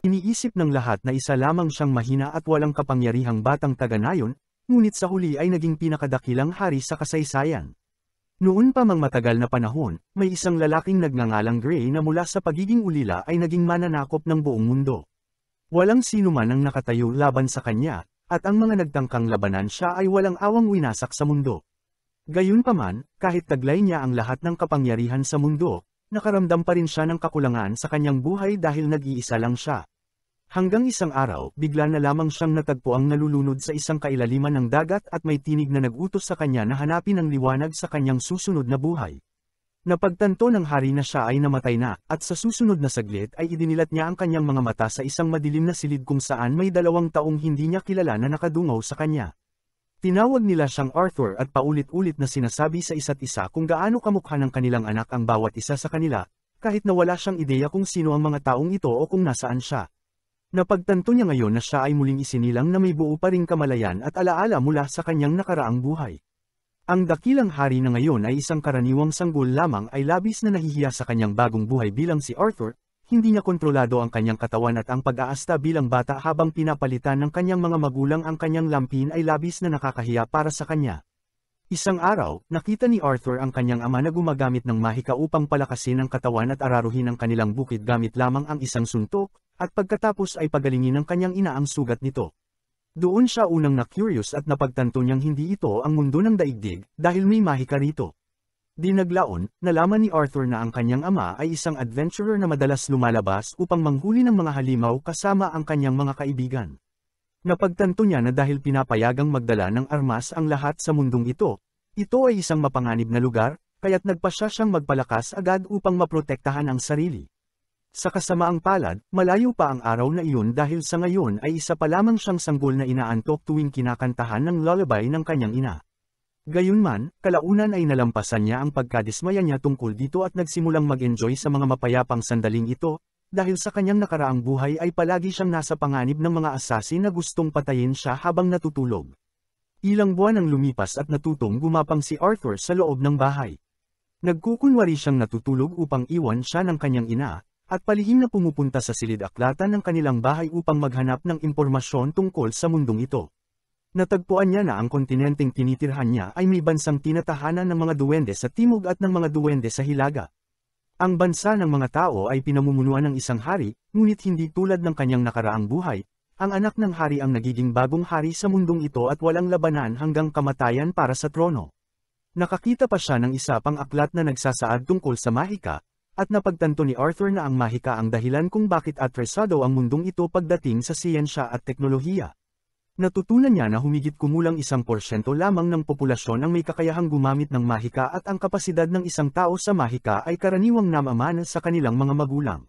Iniisip ng lahat na isa lamang siyang mahina at walang kapangyarihang batang taga-nayon, ngunit sa huli ay naging pinakadakilang hari sa kasaysayan. Noon pa mang matagal na panahon, may isang lalaking nagngangalang Gray na mula sa pagiging ulila ay naging mananakop ng buong mundo. Walang sino man ang nakatayo laban sa kanya, at ang mga nagtangkang labanan siya ay walang awang winasak sa mundo. Gayunpaman, kahit taglay niya ang lahat ng kapangyarihan sa mundo, nakaramdam pa rin siya ng kakulangan sa kanyang buhay dahil nag-iisa lang siya. Hanggang isang araw, bigla na lamang siyang natagpuang nalulunod sa isang kailaliman ng dagat at may tinig na nag-utos sa kanya na hanapin ang liwanag sa kanyang susunod na buhay. Napagtanto ng hari na siya ay namatay na, at sa susunod na saglit ay idinilat niya ang kanyang mga mata sa isang madilim na silid kung saan may 2 taong hindi niya kilala na nakadungaw sa kanya. Tinawag nila siyang Arthur at paulit-ulit na sinasabi sa isa't isa kung gaano kamukha ng kanilang anak ang bawat isa sa kanila, kahit na wala siyang ideya kung sino ang mga taong ito o kung nasaan siya. Napagtanto niya ngayon na siya ay muling isinilang na may buo pa ring kamalayan at alaala mula sa kanyang nakaraang buhay. Ang dakilang hari na ngayon ay isang karaniwang sanggol lamang ay labis na nahihiya sa kanyang bagong buhay bilang si Arthur. Hindi niya kontrolado ang kanyang katawan at ang pag-aasta bilang bata habang pinapalitan ng kanyang mga magulang ang kanyang lampin ay labis na nakakahiya para sa kanya. Isang araw, nakita ni Arthur ang kanyang ama na gumagamit ng mahika upang palakasin ang katawan at araruhin ang kanilang bukid gamit lamang ang isang suntok, at pagkatapos ay pagalingin ng kanyang ina ang sugat nito. Doon siya unang na-curious at napagtanto niyang hindi ito ang mundo ng daigdig dahil may mahika rito. Di naglaon, nalaman ni Arthur na ang kanyang ama ay isang adventurer na madalas lumalabas upang manghuli ng mga halimaw kasama ang kanyang mga kaibigan. Napagtanto niya na dahil pinapayagang magdala ng armas ang lahat sa mundong ito ay isang mapanganib na lugar, kaya't nagpasya siyang magpalakas agad upang maprotektahan ang sarili. Sa kasamaang palad, malayo pa ang araw na iyon dahil sa ngayon ay isa pa lamang siyang sanggol na inaantok tuwing kinakantahan ng lullaby ng kanyang ina. Gayunman, kalaunan ay nalampasan niya ang pagkadismaya niya tungkol dito at nagsimulang mag-enjoy sa mga mapayapang sandaling ito, dahil sa kanyang nakaraang buhay ay palagi siyang nasa panganib ng mga asasin na gustong patayin siya habang natutulog. Ilang buwan ang lumipas at natutong gumapang si Arthur sa loob ng bahay. Nagkukunwari siyang natutulog upang iwan siya ng kanyang ina, at palihim na pumupunta sa silid-aklatan ng kanilang bahay upang maghanap ng impormasyon tungkol sa mundong ito. Natagpuan niya na ang kontinenteng tinitirhan niya ay may bansang tinatahanan ng mga duwende sa timog at ng mga duwende sa hilaga. Ang bansa ng mga tao ay pinamumunuan ng isang hari, ngunit hindi tulad ng kanyang nakaraang buhay. Ang anak ng hari ang nagiging bagong hari sa mundong ito at walang labanan hanggang kamatayan para sa trono. Nakakita pa siya ng isa pang aklat na nagsasaad tungkol sa mahika, at napagtanto ni Arthur na ang mahika ang dahilan kung bakit atresado ang mundong ito pagdating sa siyensya at teknolohiya. Natutunan niya na humigit kumulang 1% lamang ng populasyon ang may kakayahang gumamit ng mahika at ang kapasidad ng isang tao sa mahika ay karaniwang namamana sa kanilang mga magulang.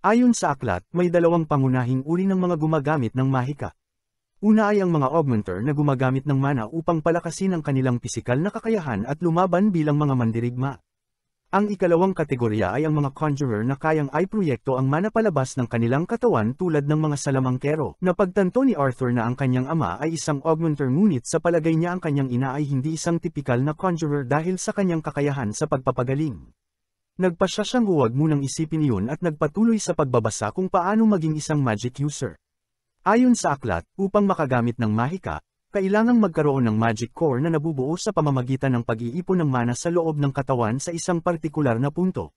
Ayon sa aklat, may 2 pangunahing uri ng mga gumagamit ng mahika. Una ay ang mga augmenter na gumagamit ng mana upang palakasin ang kanilang pisikal na kakayahan at lumaban bilang mga mandirigma. Ang ikalawang kategorya ay ang mga conjurer na kayang i-proyekto ang mana palabas ng kanilang katawan tulad ng mga salamangkero. Napagtanto ni Arthur na ang kanyang ama ay isang augmenter ngunit sa palagay niya ang kanyang ina ay hindi isang tipikal na conjurer dahil sa kanyang kakayahan sa pagpapagaling. Nagpasya siyang huwag munang isipin iyon at nagpatuloy sa pagbabasa kung paano maging isang magic user. Ayon sa aklat, upang makagamit ng mahika, kailangang magkaroon ng magic core na nabubuo sa pamamagitan ng pag-iipon ng mana sa loob ng katawan sa isang partikular na punto.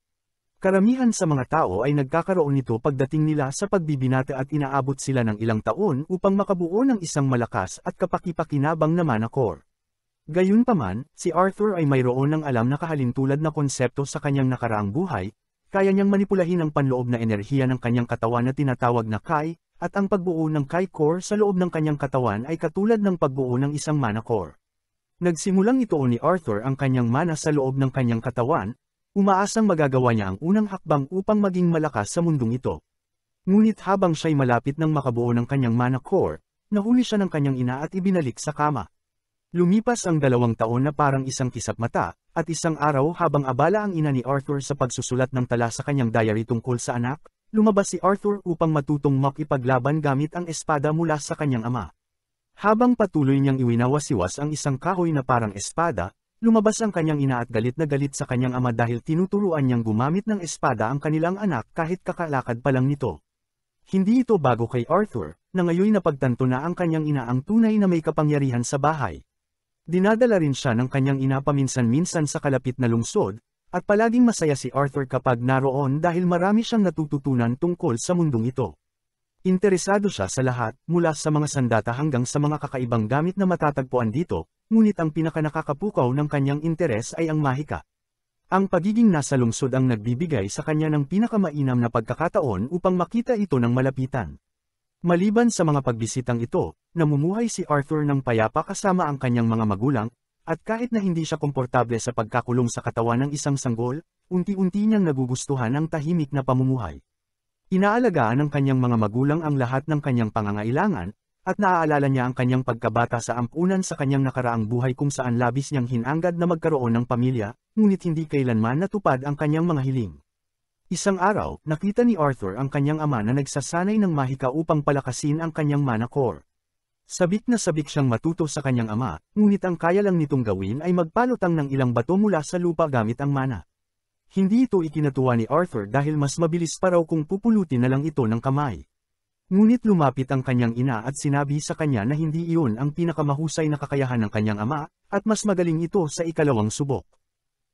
Karamihan sa mga tao ay nagkakaroon nito pagdating nila sa pagbibinata at inaabot sila ng ilang taon upang makabuo ng isang malakas at kapaki-pakinabang na mana core. Gayunpaman, si Arthur ay mayroon ng alam na kahalintulad na konsepto sa kanyang nakaraang buhay, kaya niyang manipulahin ang panloob na enerhiya ng kanyang katawan na tinatawag na Kai, at ang pagbuo ng Kai core sa loob ng kanyang katawan ay katulad ng pagbuo ng isang mana core. Nagsimulang ituon ni Arthur ang kanyang mana sa loob ng kanyang katawan, umaasang magagawa niya ang unang hakbang upang maging malakas sa mundong ito. Ngunit habang siya'y malapit ng makabuo ng kanyang mana core, nahuli siya ng kanyang ina at ibinalik sa kama. Lumipas ang 2 taon na parang isang kisap mata, at isang araw habang abala ang ina ni Arthur sa pagsusulat ng tala sa kanyang diary tungkol sa anak, lumabas si Arthur upang matutong makipaglaban gamit ang espada mula sa kanyang ama. Habang patuloy niyang iwinawasiwas ang isang kahoy na parang espada, lumabas ang kanyang ina at galit na galit sa kanyang ama dahil tinuturuan niyang gumamit ng espada ang kanilang anak kahit kakalakad pa lang nito. Hindi ito bago kay Arthur, na ngayon napagtanto na ang kanyang ina ang tunay na may kapangyarihan sa bahay. Dinadala rin siya ng kanyang ina paminsan-minsan sa kalapit na lungsod, at palaging masaya si Arthur kapag naroon dahil marami siyang natututunan tungkol sa mundong ito. Interesado siya sa lahat, mula sa mga sandata hanggang sa mga kakaibang gamit na matatagpuan dito, ngunit ang pinakanakakapukaw ng kanyang interes ay ang mahika. Ang pagiging nasa lungsod ang nagbibigay sa kanya ng pinakamainam na pagkakataon upang makita ito ng malapitan. Maliban sa mga pagbisitang ito, namumuhay si Arthur ng payapa kasama ang kanyang mga magulang, at kahit na hindi siya komportable sa pagkakulong sa katawan ng isang sanggol, unti-unti niyang nagugustuhan ang tahimik na pamumuhay. Inaalagaan ng kanyang mga magulang ang lahat ng kanyang pangangailangan, at naaalala niya ang kanyang pagkabata sa ampunan sa kanyang nakaraang buhay kung saan labis niyang hinanggad na magkaroon ng pamilya, ngunit hindi kailanman natupad ang kanyang mga hiling. Isang araw, nakita ni Arthur ang kanyang ama na nagsasanay ng mahika upang palakasin ang kanyang mana core. Sabik na sabik siyang matuto sa kanyang ama, ngunit ang kaya lang nitong gawin ay magpalutang ng ilang bato mula sa lupa gamit ang mana. Hindi ito ikinatuwa ni Arthur dahil mas mabilis pa raw kung pupulutin na lang ito ng kamay. Ngunit lumapit ang kanyang ina at sinabi sa kanya na hindi iyon ang pinakamahusay na kakayahan ng kanyang ama, at mas magaling ito sa ikalawang subok.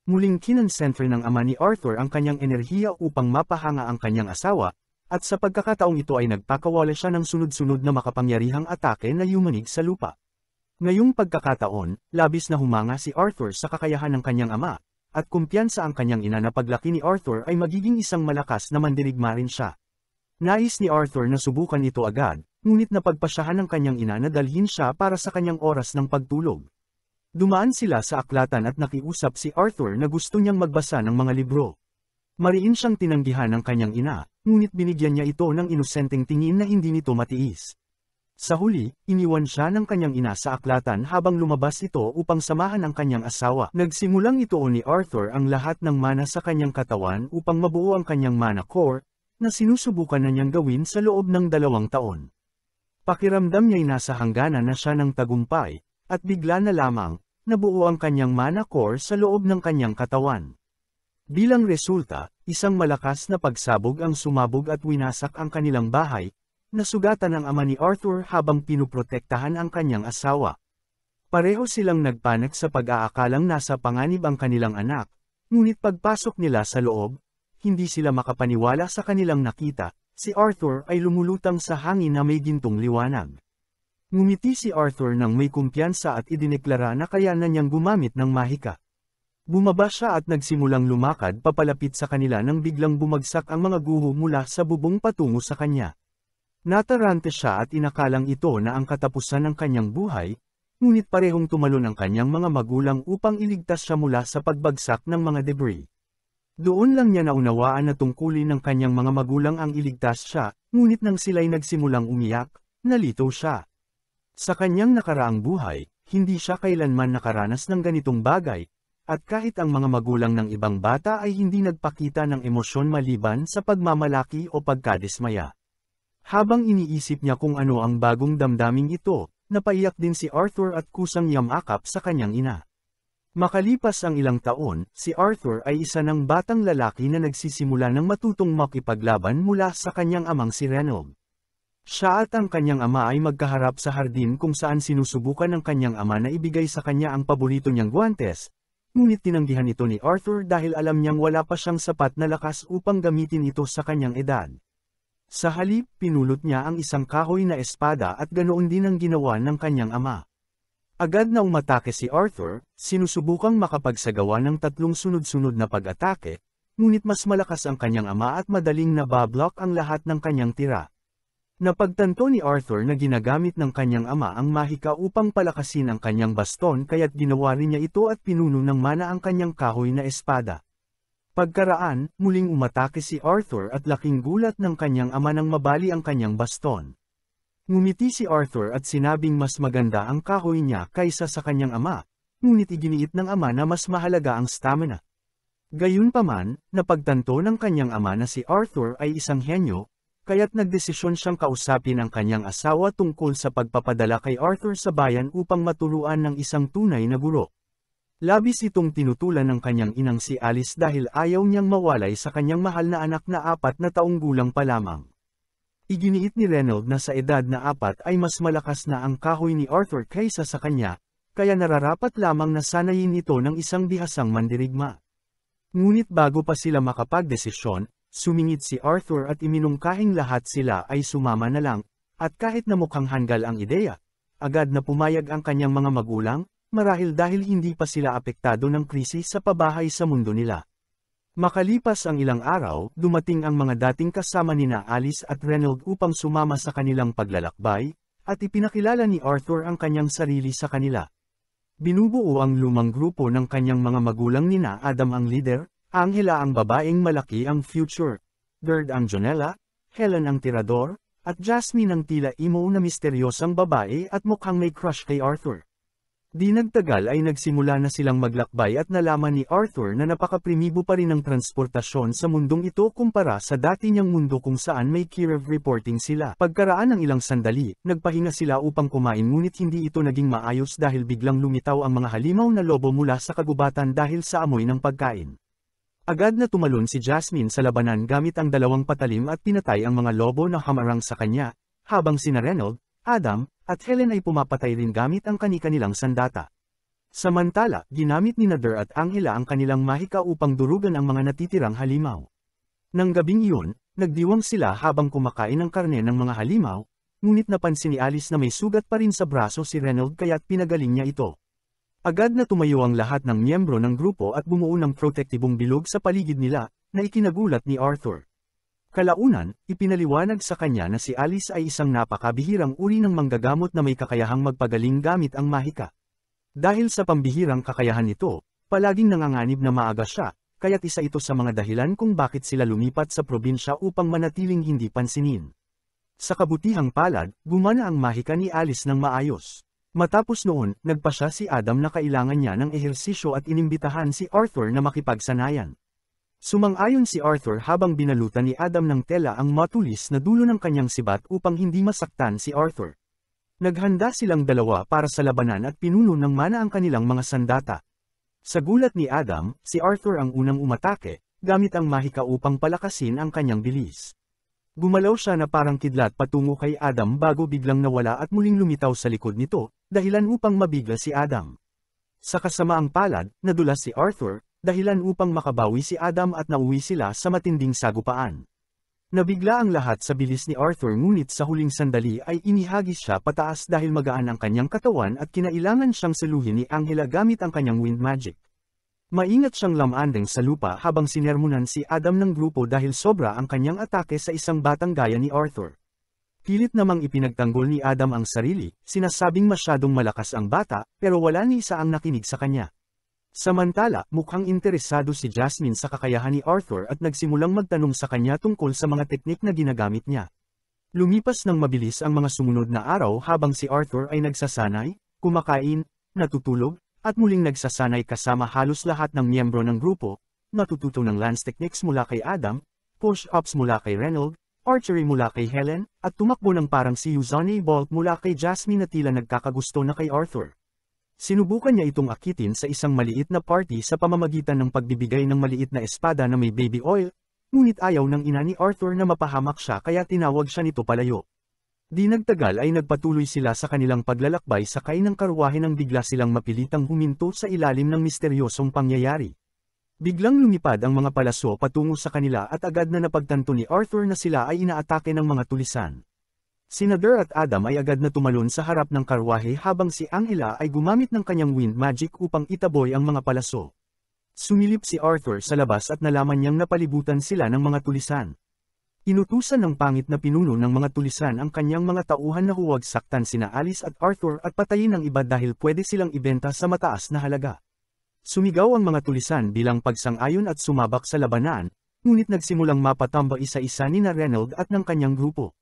Muling kinonsentre ng ama ni Arthur ang kanyang enerhiya upang mapahanga ang kanyang asawa, at sa pagkakataong ito ay nagpakawala siya ng sunod-sunod na makapangyarihang atake na yumanig sa lupa. Ngayong pagkakataon, labis na humanga si Arthur sa kakayahan ng kanyang ama, at kumpiyansa ang kanyang ina na paglaki ni Arthur ay magiging isang malakas na mandirigma rin siya. Nais ni Arthur na subukan ito agad, ngunit napagpasyahan ng kanyang ina na dalhin siya para sa kanyang oras ng pagtulog. Dumaan sila sa aklatan at nakiusap si Arthur na gusto niyang magbasa ng mga libro. Mariin siyang tinanggihan ng kanyang ina, ngunit binigyan niya ito ng inosenteng tingin na hindi nito matiis. Sa huli, iniwan siya ng kanyang ina sa aklatan habang lumabas ito upang samahan ang kanyang asawa. Nagsimulang ituon ni Arthur ang lahat ng mana sa kanyang katawan upang mabuo ang kanyang mana core, na sinusubukan na niyang gawin sa loob ng 2 taon. Pakiramdam niya'y nasa hangganan na siya ng tagumpay, at bigla na lamang, nabuo ang kanyang mana core sa loob ng kanyang katawan. Bilang resulta, isang malakas na pagsabog ang sumabog at winasak ang kanilang bahay, nasugatan ng ama ni Arthur habang pinuprotektahan ang kanyang asawa. Pareho silang nagpanik sa pag-aakalang nasa panganib ang kanilang anak, ngunit pagpasok nila sa loob, hindi sila makapaniwala sa kanilang nakita. Si Arthur ay lumulutang sa hangin na may gintong liwanag. Ngumiti si Arthur nang may kumpiyansa at idineklara na kaya na niyang gumamit ng mahika. Bumaba siya at nagsimulang lumakad papalapit sa kanila nang biglang bumagsak ang mga guho mula sa bubong patungo sa kanya. Natarante siya at inakalang ito na ang katapusan ng kanyang buhay, ngunit parehong tumalon ang kanyang mga magulang upang iligtas siya mula sa pagbagsak ng mga debris. Doon lang niya naunawaan na tungkulin ng kanyang mga magulang ang iligtas siya, ngunit nang sila'y nagsimulang umiyak, nalito siya. Sa kanyang nakaraang buhay, hindi siya kailanman nakaranas ng ganitong bagay, at kahit ang mga magulang ng ibang bata ay hindi nagpakita ng emosyon maliban sa pagmamalaki o pagkadismaya. Habang iniisip niya kung ano ang bagong damdaming ito, napaiyak din si Arthur at kusang yamakap sa kanyang ina. Makalipas ang ilang taon, si Arthur ay isa ng batang lalaki na nagsisimula ng matutong makipaglaban mula sa kanyang amang si Reynold. Siya at ang kanyang ama ay magkaharap sa hardin kung saan sinusubukan ng kanyang ama na ibigay sa kanya ang paborito niyang guwantes, ngunit tinanggihan ito ni Arthur dahil alam niyang wala pa siyang sapat na lakas upang gamitin ito sa kanyang edad. Sa halip, pinulot niya ang isang kahoy na espada at ganoon din ang ginawa ng kanyang ama. Agad na umatake si Arthur, sinusubukang makapagsagawa ng 3 sunod-sunod na pag-atake, ngunit mas malakas ang kanyang ama at madaling nabablock ang lahat ng kanyang tira. Napagtanto ni Arthur na ginagamit ng kanyang ama ang mahika upang palakasin ang kanyang baston kaya't ginawa rin niya ito at pinuno ng mana ang kanyang kahoy na espada. Pagkaraan, muling umatake si Arthur at laking gulat ng kanyang ama nang mabali ang kanyang baston. Ngumiti si Arthur at sinabing mas maganda ang kahoy niya kaysa sa kanyang ama, ngunit iginiit ng ama na mas mahalaga ang stamina. Gayunpaman, napagtanto ng kanyang ama na si Arthur ay isang henyo, kaya't nagdesisyon siyang kausapin ang kanyang asawa tungkol sa pagpapadala kay Arthur sa bayan upang maturuan ng isang tunay na guro. Labis itong tinutulan ng kanyang inang si Alice dahil ayaw niyang mawalay sa kanyang mahal na anak na 4 na taong gulang pa lamang. Iginiit ni Reynold na sa edad na 4 ay mas malakas na ang kahoy ni Arthur kaysa sa kanya, kaya nararapat lamang na sanayin ito ng isang bihasang mandirigma. Ngunit bago pa sila makapagdesisyon, sumingit si Arthur at iminungkahing lahat sila ay sumama na lang, at kahit na mukhang hanggal ang ideya, agad na pumayag ang kanyang mga magulang, marahil dahil hindi pa sila apektado ng krisis sa pabahay sa mundo nila. Makalipas ang ilang araw, dumating ang mga dating kasama nina Alice at Reynold upang sumama sa kanilang paglalakbay, at ipinakilala ni Arthur ang kanyang sarili sa kanila. Binubuo ang lumang grupo ng kanyang mga magulang nina Adam ang leader, Angela ang babaeng malaki ang future, Gerd ang Jonella, Helen ang tirador, at Jasmine ang tila emo na misteryosang babae at mukhang may crush kay Arthur. Di nagtagal ay nagsimula na silang maglakbay at nalaman ni Arthur na napakaprimibo pa rin ang transportasyon sa mundong ito kumpara sa dati niyang mundo kung saan may Kiev reporting sila. Pagkaraan ng ilang sandali, nagpahinga sila upang kumain ngunit hindi ito naging maayos dahil biglang lumitaw ang mga halimaw na lobo mula sa kagubatan dahil sa amoy ng pagkain. Agad na tumalon si Jasmine sa labanan gamit ang dalawang patalim at pinatay ang mga lobo na hamarang sa kanya, habang sina Reynold, Adam, at Helen ay pumapatay rin gamit ang kani-kanilang sandata. Samantala, ginamit ni Nader at Angela ang kanilang mahika upang durugan ang mga natitirang halimaw. Nang gabing iyon, nagdiwang sila habang kumakain ng karne ng mga halimaw, ngunit napansin ni Alice na may sugat pa rin sa braso si Reynold kaya't pinagaling niya ito. Agad na tumayo ang lahat ng miyembro ng grupo at bumuo ng protektibong bilog sa paligid nila, na ikinagulat ni Arthur. Kalaunan, ipinaliwanag sa kanya na si Alice ay isang napakabihirang uri ng manggagamot na may kakayahang magpagaling gamit ang mahika. Dahil sa pambihirang kakayahan nito, palaging nanganganib na maaga siya, kaya't isa ito sa mga dahilan kung bakit sila lumipat sa probinsya upang manatiling hindi pansinin. Sa kabutihang palad, gumana ang mahika ni Alice ng maayos. Matapos noon, nagpasya si Adam na kailangan niya ng ehersisyo at inimbitahan si Arthur na makipagsanayan. Sumang-ayon si Arthur habang binalutan ni Adam ng tela ang matulis na dulo ng kanyang sibat upang hindi masaktan si Arthur. Naghanda silang dalawa para sa labanan at pinuno ng mana ang kanilang mga sandata. Sa gulat ni Adam, si Arthur ang unang umatake, gamit ang mahika upang palakasin ang kanyang bilis. Gumalaw siya na parang kidlat patungo kay Adam bago biglang nawala at muling lumitaw sa likod nito, dahilan upang mabigla si Adam. Sa kasamaang palad, nadulas si Arthur, dahilan upang makabawi si Adam at nauwi sila sa matinding sagupaan. Nabigla ang lahat sa bilis ni Arthur ngunit sa huling sandali ay inihagis siya pataas dahil magaan ang kanyang katawan at kinailangan siyang saluhin ni Angela gamit ang kanyang wind magic. Maingat siyang lamandeng sa lupa habang sinermonan si Adam ng grupo dahil sobra ang kanyang atake sa isang batang gaya ni Arthur. Pilit namang ipinagtanggol ni Adam ang sarili, sinasabing masyadong malakas ang bata, pero wala ni isa ang nakinig sa kanya. Samantala, mukhang interesado si Jasmine sa kakayahan ni Arthur at nagsimulang magtanong sa kanya tungkol sa mga teknik na ginagamit niya. Lumipas ng mabilis ang mga sumunod na araw habang si Arthur ay nagsasanay, kumakain, natutulog, at muling nagsasanay kasama halos lahat ng miyembro ng grupo, natututo ng lance techniques mula kay Adam, push-ups mula kay Reynold, archery mula kay Helen, at tumakbo ng parang si Usain Bolt mula kay Jasmine na tila nagkakagusto na kay Arthur. Sinubukan niya itong akitin sa isang maliit na party sa pamamagitan ng pagbibigay ng maliit na espada na may baby oil, ngunit ayaw ng ina ni Arthur na mapahamak siya kaya tinawag siya nito palayo. Di nagtagal ay nagpatuloy sila sa kanilang paglalakbay sakay ng karwahe nang bigla silang mapilitang huminto sa ilalim ng misteryosong pangyayari. Biglang lumipad ang mga palaso patungo sa kanila at agad na napagtanto ni Arthur na sila ay inaatake ng mga tulisan. Si Nader at Adam ay agad na tumalon sa harap ng karwahe habang si Angela ay gumamit ng kanyang wind magic upang itaboy ang mga palaso. Sumilip si Arthur sa labas at nalaman niyang napalibutan sila ng mga tulisan. Inutusan ng pangit na pinuno ng mga tulisan ang kanyang mga tauhan na huwag saktan sina Alice at Arthur at patayin ang iba dahil pwede silang ibenta sa mataas na halaga. Sumigaw ang mga tulisan bilang pagsang-ayon at sumabak sa labanan, ngunit nagsimulang mapatamba isa-isa ni Reynold at ng kanyang grupo.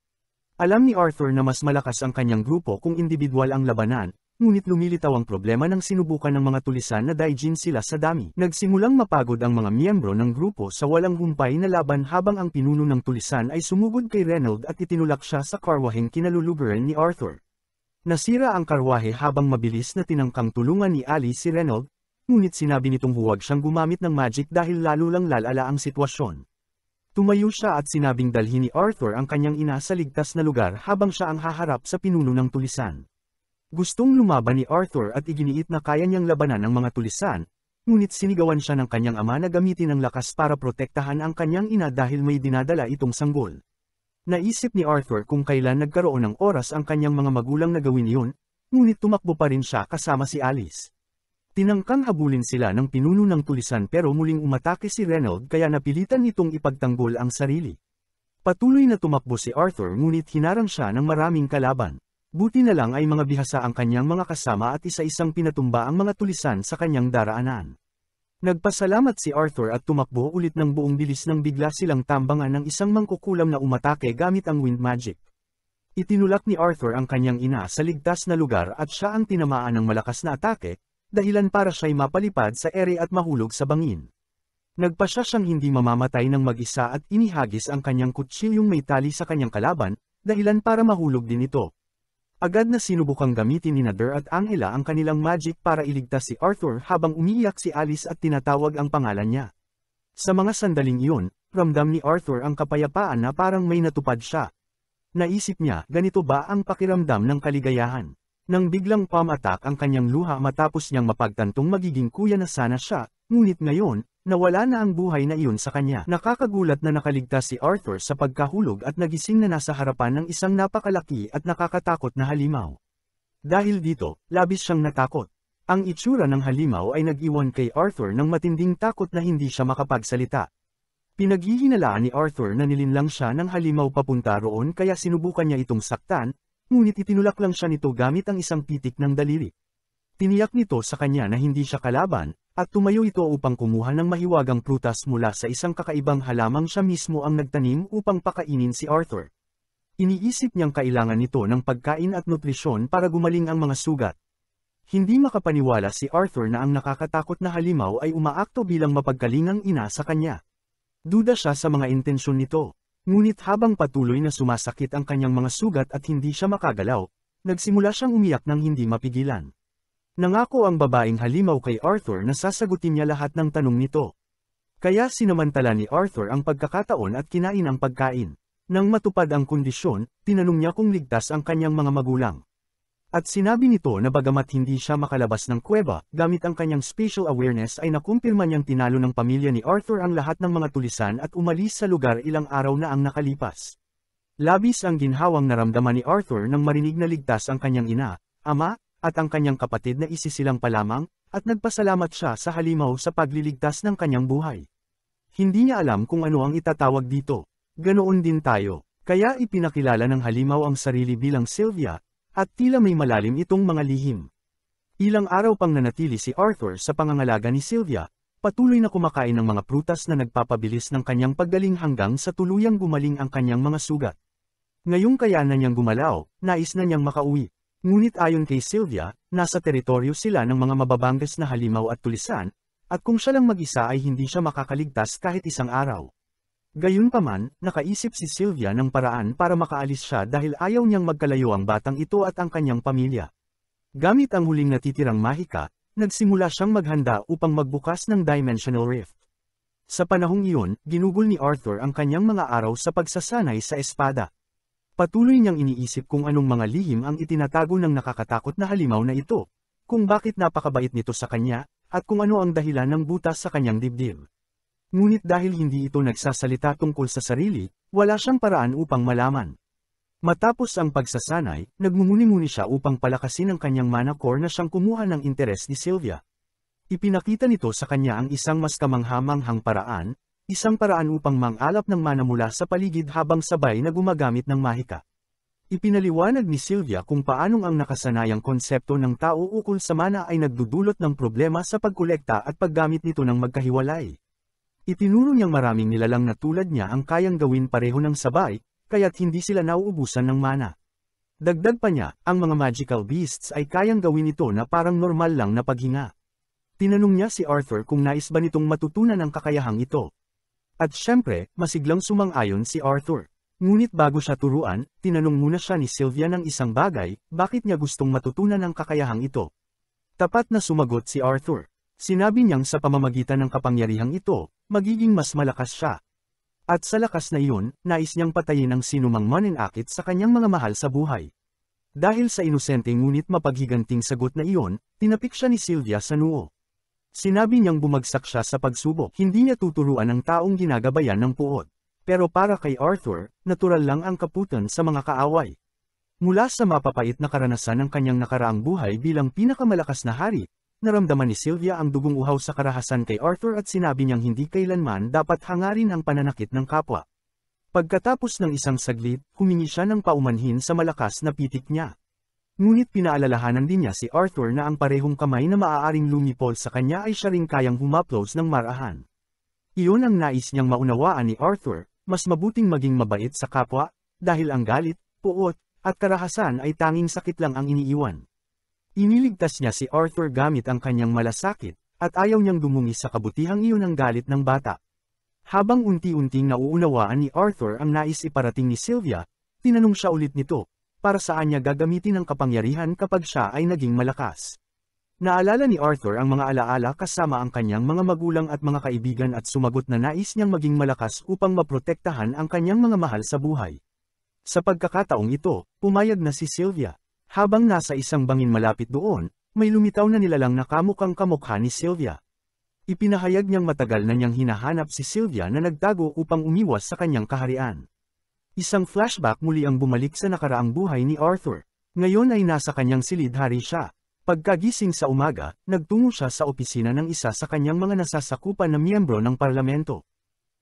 Alam ni Arthur na mas malakas ang kanyang grupo kung individual ang labanan, ngunit lumilitaw ang problema nang sinubukan ng mga tulisan na daijin sila sa dami. Nagsimulang mapagod ang mga miyembro ng grupo sa walang humpay na laban habang ang pinuno ng tulisan ay sumugod kay Reynold at itinulak siya sa karwaheng kinaluluguran ni Arthur. Nasira ang karwahe habang mabilis na tinangkang tulungan ni Ali si Reynold, ngunit sinabi nitong huwag siyang gumamit ng magic dahil lalo lang lalala ang sitwasyon. Tumayo siya at sinabing dalhin ni Arthur ang kanyang ina sa ligtas na lugar habang siya ang haharap sa pinuno ng tulisan. Gustong lumaban ni Arthur at iginiit na kaya niyang labanan ang mga tulisan, ngunit sinigawan siya ng kanyang ama na gamitin ang lakas para protektahan ang kanyang ina dahil may dinadala itong sanggol. Naisip ni Arthur kung kailan nagkaroon ng oras ang kanyang mga magulang na gawin iyon, ngunit tumakbo pa rin siya kasama si Alice. Tinangkang habulin sila ng pinuno ng tulisan pero muling umatake si Reynolds kaya napilitan nitong ipagtanggol ang sarili. Patuloy na tumakbo si Arthur ngunit hinarang siya ng maraming kalaban. Buti na lang ay mga bihasa ang kanyang mga kasama at isa-isang pinatumba ang mga tulisan sa kanyang daraanan. Nagpasalamat si Arthur at tumakbo ulit ng buong bilis nang bigla silang tambangan ng isang mangkukulam na umatake gamit ang wind magic. Itinulak ni Arthur ang kanyang ina sa ligtas na lugar at siya ang tinamaan ng malakas na atake, dahilan para siya'y mapalipad sa ere at mahulog sa bangin. Nagpasya siyang hindi mamamatay ng mag-isa at inihagis ang kanyang kutsilyong may tali sa kanyang kalaban, dahilan para mahulog din ito. Agad na sinubukang gamitin ni Nader at Angela ang kanilang magic para iligtas si Arthur habang umiiyak si Alice at tinatawag ang pangalan niya. Sa mga sandaling iyon, ramdam ni Arthur ang kapayapaan na parang may natupad siya. Naisip niya, ganito ba ang pakiramdam ng kaligayahan? Nang biglang pamatak ang kanyang luha matapos niyang mapagtantong magiging kuya na sana siya, ngunit ngayon, nawala na ang buhay na iyon sa kanya. Nakakagulat na nakaligtas si Arthur sa pagkahulog at nagising na nasa harapan ng isang napakalaki at nakakatakot na halimaw. Dahil dito, labis siyang natakot. Ang itsura ng halimaw ay nag-iwan kay Arthur ng matinding takot na hindi siya makapagsalita. Pinaghihinalaan ni Arthur na nilinlang siya ng halimaw papunta roon kaya sinubukan niya itong saktan, ngunit itinulak lang siya nito gamit ang isang pitik ng daliri. Tiniyak nito sa kanya na hindi siya kalaban, at tumayo ito upang kumuha ng mahiwagang prutas mula sa isang kakaibang halamang siya mismo ang nagtanim upang pakainin si Arthur. Iniisip niyang kailangan nito ng pagkain at nutrisyon para gumaling ang mga sugat. Hindi makapaniwala si Arthur na ang nakakatakot na halimaw ay umaakto bilang mapagkalingang ina sa kanya. Duda siya sa mga intensyon nito. Ngunit habang patuloy na sumasakit ang kanyang mga sugat at hindi siya makagalaw, nagsimula siyang umiyak ng hindi mapigilan. Nangako ang babaeng halimaw kay Arthur na sasagutin niya lahat ng tanong nito. Kaya sinamantala ni Arthur ang pagkakataon at kinain ang pagkain. Nang matupad ang kondisyon, tinanong niya kung ligtas ang kanyang mga magulang. At sinabi nito na bagamat hindi siya makalabas ng kuweba, gamit ang kanyang spatial awareness ay nakumpirma niyang tinalo ng pamilya ni Arthur ang lahat ng mga tulisan at umalis sa lugar ilang araw na ang nakalipas. Labis ang ginhawang naramdaman ni Arthur nang marinig na ligtas ang kanyang ina, ama, at ang kanyang kapatid na isisilang pa lamang, at nagpasalamat siya sa halimaw sa pagliligtas ng kanyang buhay. Hindi niya alam kung ano ang itatawag dito. Ganoon din tayo. Kaya ipinakilala ng halimaw ang sarili bilang Sylvia, at tila may malalim itong mga lihim. Ilang araw pang nanatili si Arthur sa pangangalaga ni Sylvia, patuloy na kumakain ng mga prutas na nagpapabilis ng kanyang paggaling hanggang sa tuluyang gumaling ang kanyang mga sugat. Ngayong kaya na niyang gumalaw, nais na niyang makauwi. Ngunit ayon kay Sylvia, nasa teritoryo sila ng mga mababangas na halimaw at tulisan, at kung siya lang mag-isa ay hindi siya makakaligtas kahit isang araw. Gayunpaman, nakaisip si Sylvia ng paraan para makaalis siya dahil ayaw niyang magkalayo ang batang ito at ang kanyang pamilya. Gamit ang huling natitirang mahika, nagsimula siyang maghanda upang magbukas ng Dimensional Rift. Sa panahong iyon, ginugol ni Arthur ang kanyang mga araw sa pagsasanay sa espada. Patuloy niyang iniisip kung anong mga lihim ang itinatago ng nakakatakot na halimaw na ito, kung bakit napakabait nito sa kanya, at kung ano ang dahilan ng butas sa kanyang dibdib. Ngunit dahil hindi ito nagsasalita tungkol sa sarili, wala siyang paraan upang malaman. Matapos ang pagsasanay, nagmumuni-muni siya upang palakasin ang kanyang mana core na siyang kumuha ng interes ni Sylvia. Ipinakita nito sa kanya ang isang mas kamangha-manghang paraan, isang paraan upang mangalap ng mana mula sa paligid habang sabay na gumagamit ng mahika. Ipinaliwanag ni Sylvia kung paanong ang nakasanayang konsepto ng tao ukol sa mana ay nagdudulot ng problema sa pagkolekta at paggamit nito ng magkahiwalay. Itinuro niyang maraming nilalang na tulad niya ang kayang gawin pareho ng sabay, kaya't hindi sila nauubusan ng mana. Dagdag pa niya, ang mga magical beasts ay kayang gawin ito na parang normal lang na paghinga. Tinanong niya si Arthur kung nais ba nitong matutunan ang kakayahang ito. At syempre, masiglang sumang-ayon si Arthur. Ngunit bago siya turuan, tinanong muna siya ni Sylvia ng isang bagay, bakit niya gustong matutunan ang kakayahang ito. Tapat na sumagot si Arthur. Sinabi niyang sa pamamagitan ng kapangyarihang ito, magiging mas malakas siya. At sa lakas na iyon, nais niyang patayin ang sinumang mananakit sa kanyang mga mahal sa buhay. Dahil sa inosente ngunit mapaghiganting sagot na iyon, tinapik siya ni Sylvia sa noo. Sinabi niyang bumagsak siya sa pagsubok. Hindi niya tuturuan ang taong ginagabayan ng puot. Pero para kay Arthur, natural lang ang kaputan sa mga kaaway. Mula sa mapapait na karanasan ng kanyang nakaraang buhay bilang pinakamalakas na hari, naramdaman ni Sylvia ang dugong uhaw sa karahasan kay Arthur at sinabi niyang hindi kailanman dapat hangarin ang pananakit ng kapwa. Pagkatapos ng isang saglit, humingi siya ng paumanhin sa malakas na pitik niya. Ngunit pinaalalahanan din niya si Arthur na ang parehong kamay na maaaring lumipol sa kanya ay siya ring kayang humaplos ng marahan. Iyon ang nais niyang maunawaan ni Arthur, mas mabuting maging mabait sa kapwa, dahil ang galit, puot, at karahasan ay tanging sakit lang ang iniiwan. Iniligtas niya si Arthur gamit ang kanyang malasakit, at ayaw niyang dumungis sa kabutihang iyon ng galit ng bata. Habang unti-unting nauunawaan ni Arthur ang nais iparating ni Sylvia, tinanong siya ulit nito, para saan niya gagamitin ang kapangyarihan kapag siya ay naging malakas. Naalala ni Arthur ang mga alaala kasama ang kanyang mga magulang at mga kaibigan at sumagot na nais niyang maging malakas upang maprotektahan ang kanyang mga mahal sa buhay. Sa pagkakataong ito, pumayag na si Sylvia. Habang nasa isang bangin malapit doon, may lumitaw na nilalang na kamukhang kamukha ni Sylvia. Ipinahayag niyang matagal na niyang hinahanap si Sylvia na nagtago upang umiwas sa kanyang kaharian. Isang flashback muli ang bumalik sa nakaraang buhay ni Arthur. Ngayon ay nasa kanyang silid-hari siya. Pagkagising sa umaga, nagtungo siya sa opisina ng isa sa kanyang mga nasasakupan na miyembro ng parlamento.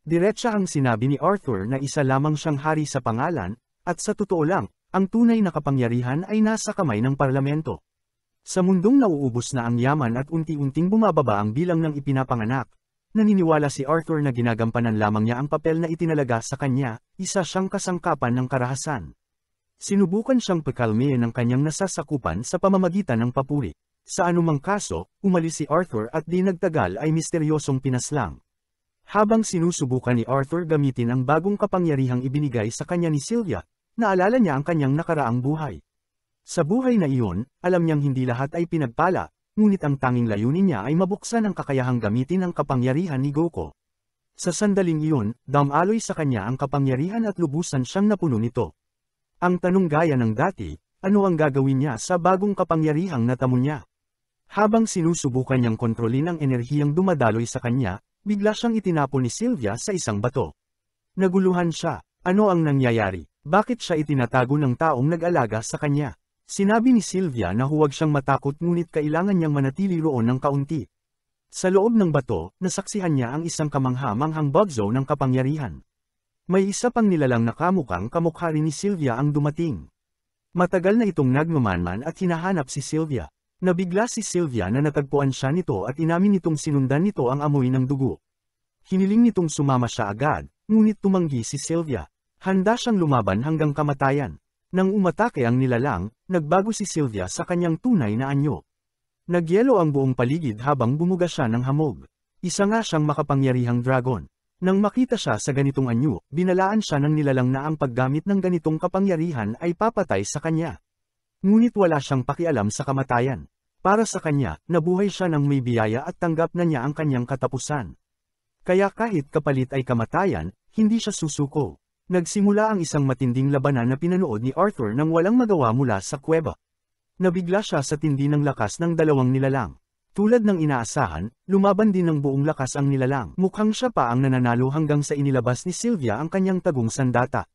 Diretsa ang sinabi ni Arthur na isa lamang siyang hari sa pangalan, at sa totoo lang, ang tunay na kapangyarihan ay nasa kamay ng parlamento. Sa mundong nauubos na ang yaman at unti-unting bumababa ang bilang ng ipinapanganak, naniniwala si Arthur na ginagampanan lamang niya ang papel na itinalaga sa kanya, isa siyang kasangkapan ng karahasan. Sinubukan siyang pakalmayan ng kanyang nasasakupan sa pamamagitan ng papuri. Sa anumang kaso, umalis si Arthur at di nagtagal ay misteryosong pinaslang. Habang sinusubukan ni Arthur gamitin ang bagong kapangyarihang ibinigay sa kanya ni Sylvia, naalala niya ang kanyang nakaraang buhay. Sa buhay na iyon, alam niyang hindi lahat ay pinagpala, ngunit ang tanging layunin niya ay mabuksan ang kakayahang gamitin ang kapangyarihan ni Goku. Sa sandaling iyon, damaloy sa kanya ang kapangyarihan at lubusan siyang napuno nito. Ang tanong gaya ng dati, ano ang gagawin niya sa bagong kapangyarihang natamo niya? Habang sinusubukan niyang kontrolin ang enerhiyang dumadaloy sa kanya, bigla siyang itinapon ni Sylvia sa isang bato. Naguluhan siya, ano ang nangyayari? Bakit siya itinatago ng taong nag-alaga sa kanya? Sinabi ni Sylvia na huwag siyang matakot ngunit kailangan niyang manatili roon ng kaunti. Sa loob ng bato, nasaksihan niya ang isang kamangha-manghang bugzo ng kapangyarihan. May isa pang nilalang na kamukhang kamukha rin ni Sylvia ang dumating. Matagal na itong nagmamanman at hinahanap si Sylvia. Nabigla si Sylvia na natagpuan siya nito at inamin nitong sinundan nito ang amoy ng dugo. Hiniling nitong sumama siya agad, ngunit tumanggi si Sylvia. Handa siyang lumaban hanggang kamatayan. Nang umatake ang nilalang, nagbago si Sylvia sa kanyang tunay na anyo. Nagyelo ang buong paligid habang bumuga siya ng hamog. Isa nga siyang makapangyarihang dragon. Nang makita siya sa ganitong anyo, binalaan siya ng nilalang na ang paggamit ng ganitong kapangyarihan ay papatay sa kanya. Ngunit wala siyang pakialam sa kamatayan. Para sa kanya, nabuhay siya ng may biyaya at tanggap na niya ang kanyang katapusan. Kaya kahit kapalit ay kamatayan, hindi siya susuko. Nagsimula ang isang matinding labanan na pinanood ni Arthur nang walang magawa mula sa kuweba. Nabigla siya sa tindi ng lakas ng dalawang nilalang. Tulad ng inaasahan, lumaban din ng buong lakas ang nilalang. Mukhang siya pa ang nananalo hanggang sa inilabas ni Sylvia ang kanyang tagong sandata.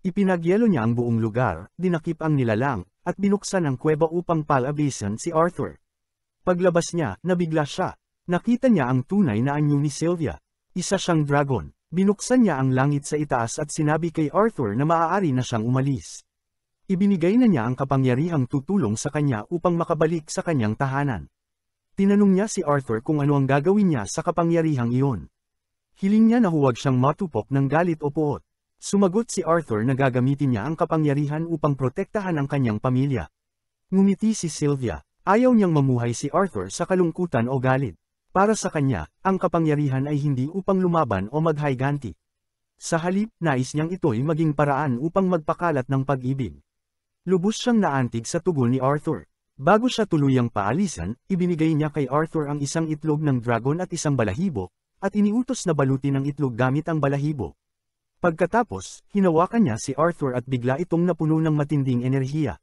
Ipinagyelo niya ang buong lugar, dinakip ang nilalang, at binuksan ang kuweba upang palabasin si Arthur. Paglabas niya, nabigla siya. Nakita niya ang tunay na anyo ni Sylvia. Isa siyang dragon. Binuksan niya ang langit sa itaas at sinabi kay Arthur na maaari na siyang umalis. Ibinigay na niya ang kapangyarihang tutulong sa kanya upang makabalik sa kanyang tahanan. Tinanong niya si Arthur kung ano ang gagawin niya sa kapangyarihang iyon. Hiling niya na huwag siyang matupok ng galit o puot. Sumagot si Arthur na gagamitin niya ang kapangyarihan upang protektahan ang kanyang pamilya. Ngumiti si Sylvia. Ayaw niyang mamuhay si Arthur sa kalungkutan o galit. Para sa kanya, ang kapangyarihan ay hindi upang lumaban o maghayganti. Sa halip, nais niyang ito'y maging paraan upang magpakalat ng pag-ibig. Lubos siyang naantig sa tugon ni Arthur. Bago siya tuluyang paalisan, ibinigay niya kay Arthur ang isang itlog ng dragon at isang balahibo, at iniutos na balutin ang itlog gamit ang balahibo. Pagkatapos, hinawakan niya si Arthur at bigla itong napuno ng matinding enerhiya.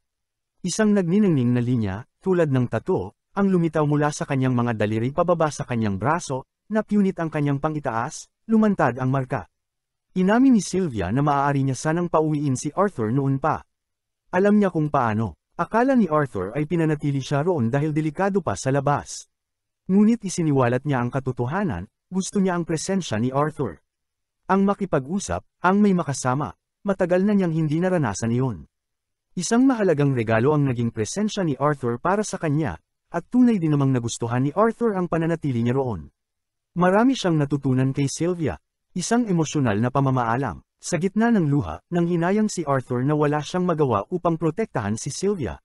Isang nagniningning na linya, tulad ng tattoo, ang lumitaw mula sa kanyang mga daliri pababa sa kanyang braso, napunit ang kanyang pangitaas, lumantad ang marka. Inamin ni Sylvia na maaari niya sanang pauwiin si Arthur noon pa. Alam niya kung paano. Akala ni Arthur ay pinanatili siya roon dahil delikado pa sa labas. Ngunit isiniwalat niya ang katotohanan, gusto niya ang presensya ni Arthur. Ang makipag-usap, ang may makasama, matagal na niyang hindi naranasan iyon. Isang mahalagang regalo ang naging presensya ni Arthur para sa kanya, at tunay din namang nagustuhan ni Arthur ang pananatili niya roon. Marami siyang natutunan kay Sylvia, isang emosyonal na pamamaalam. Sa gitna ng luha, nang hinayang si Arthur na wala siyang magawa upang protektahan si Sylvia.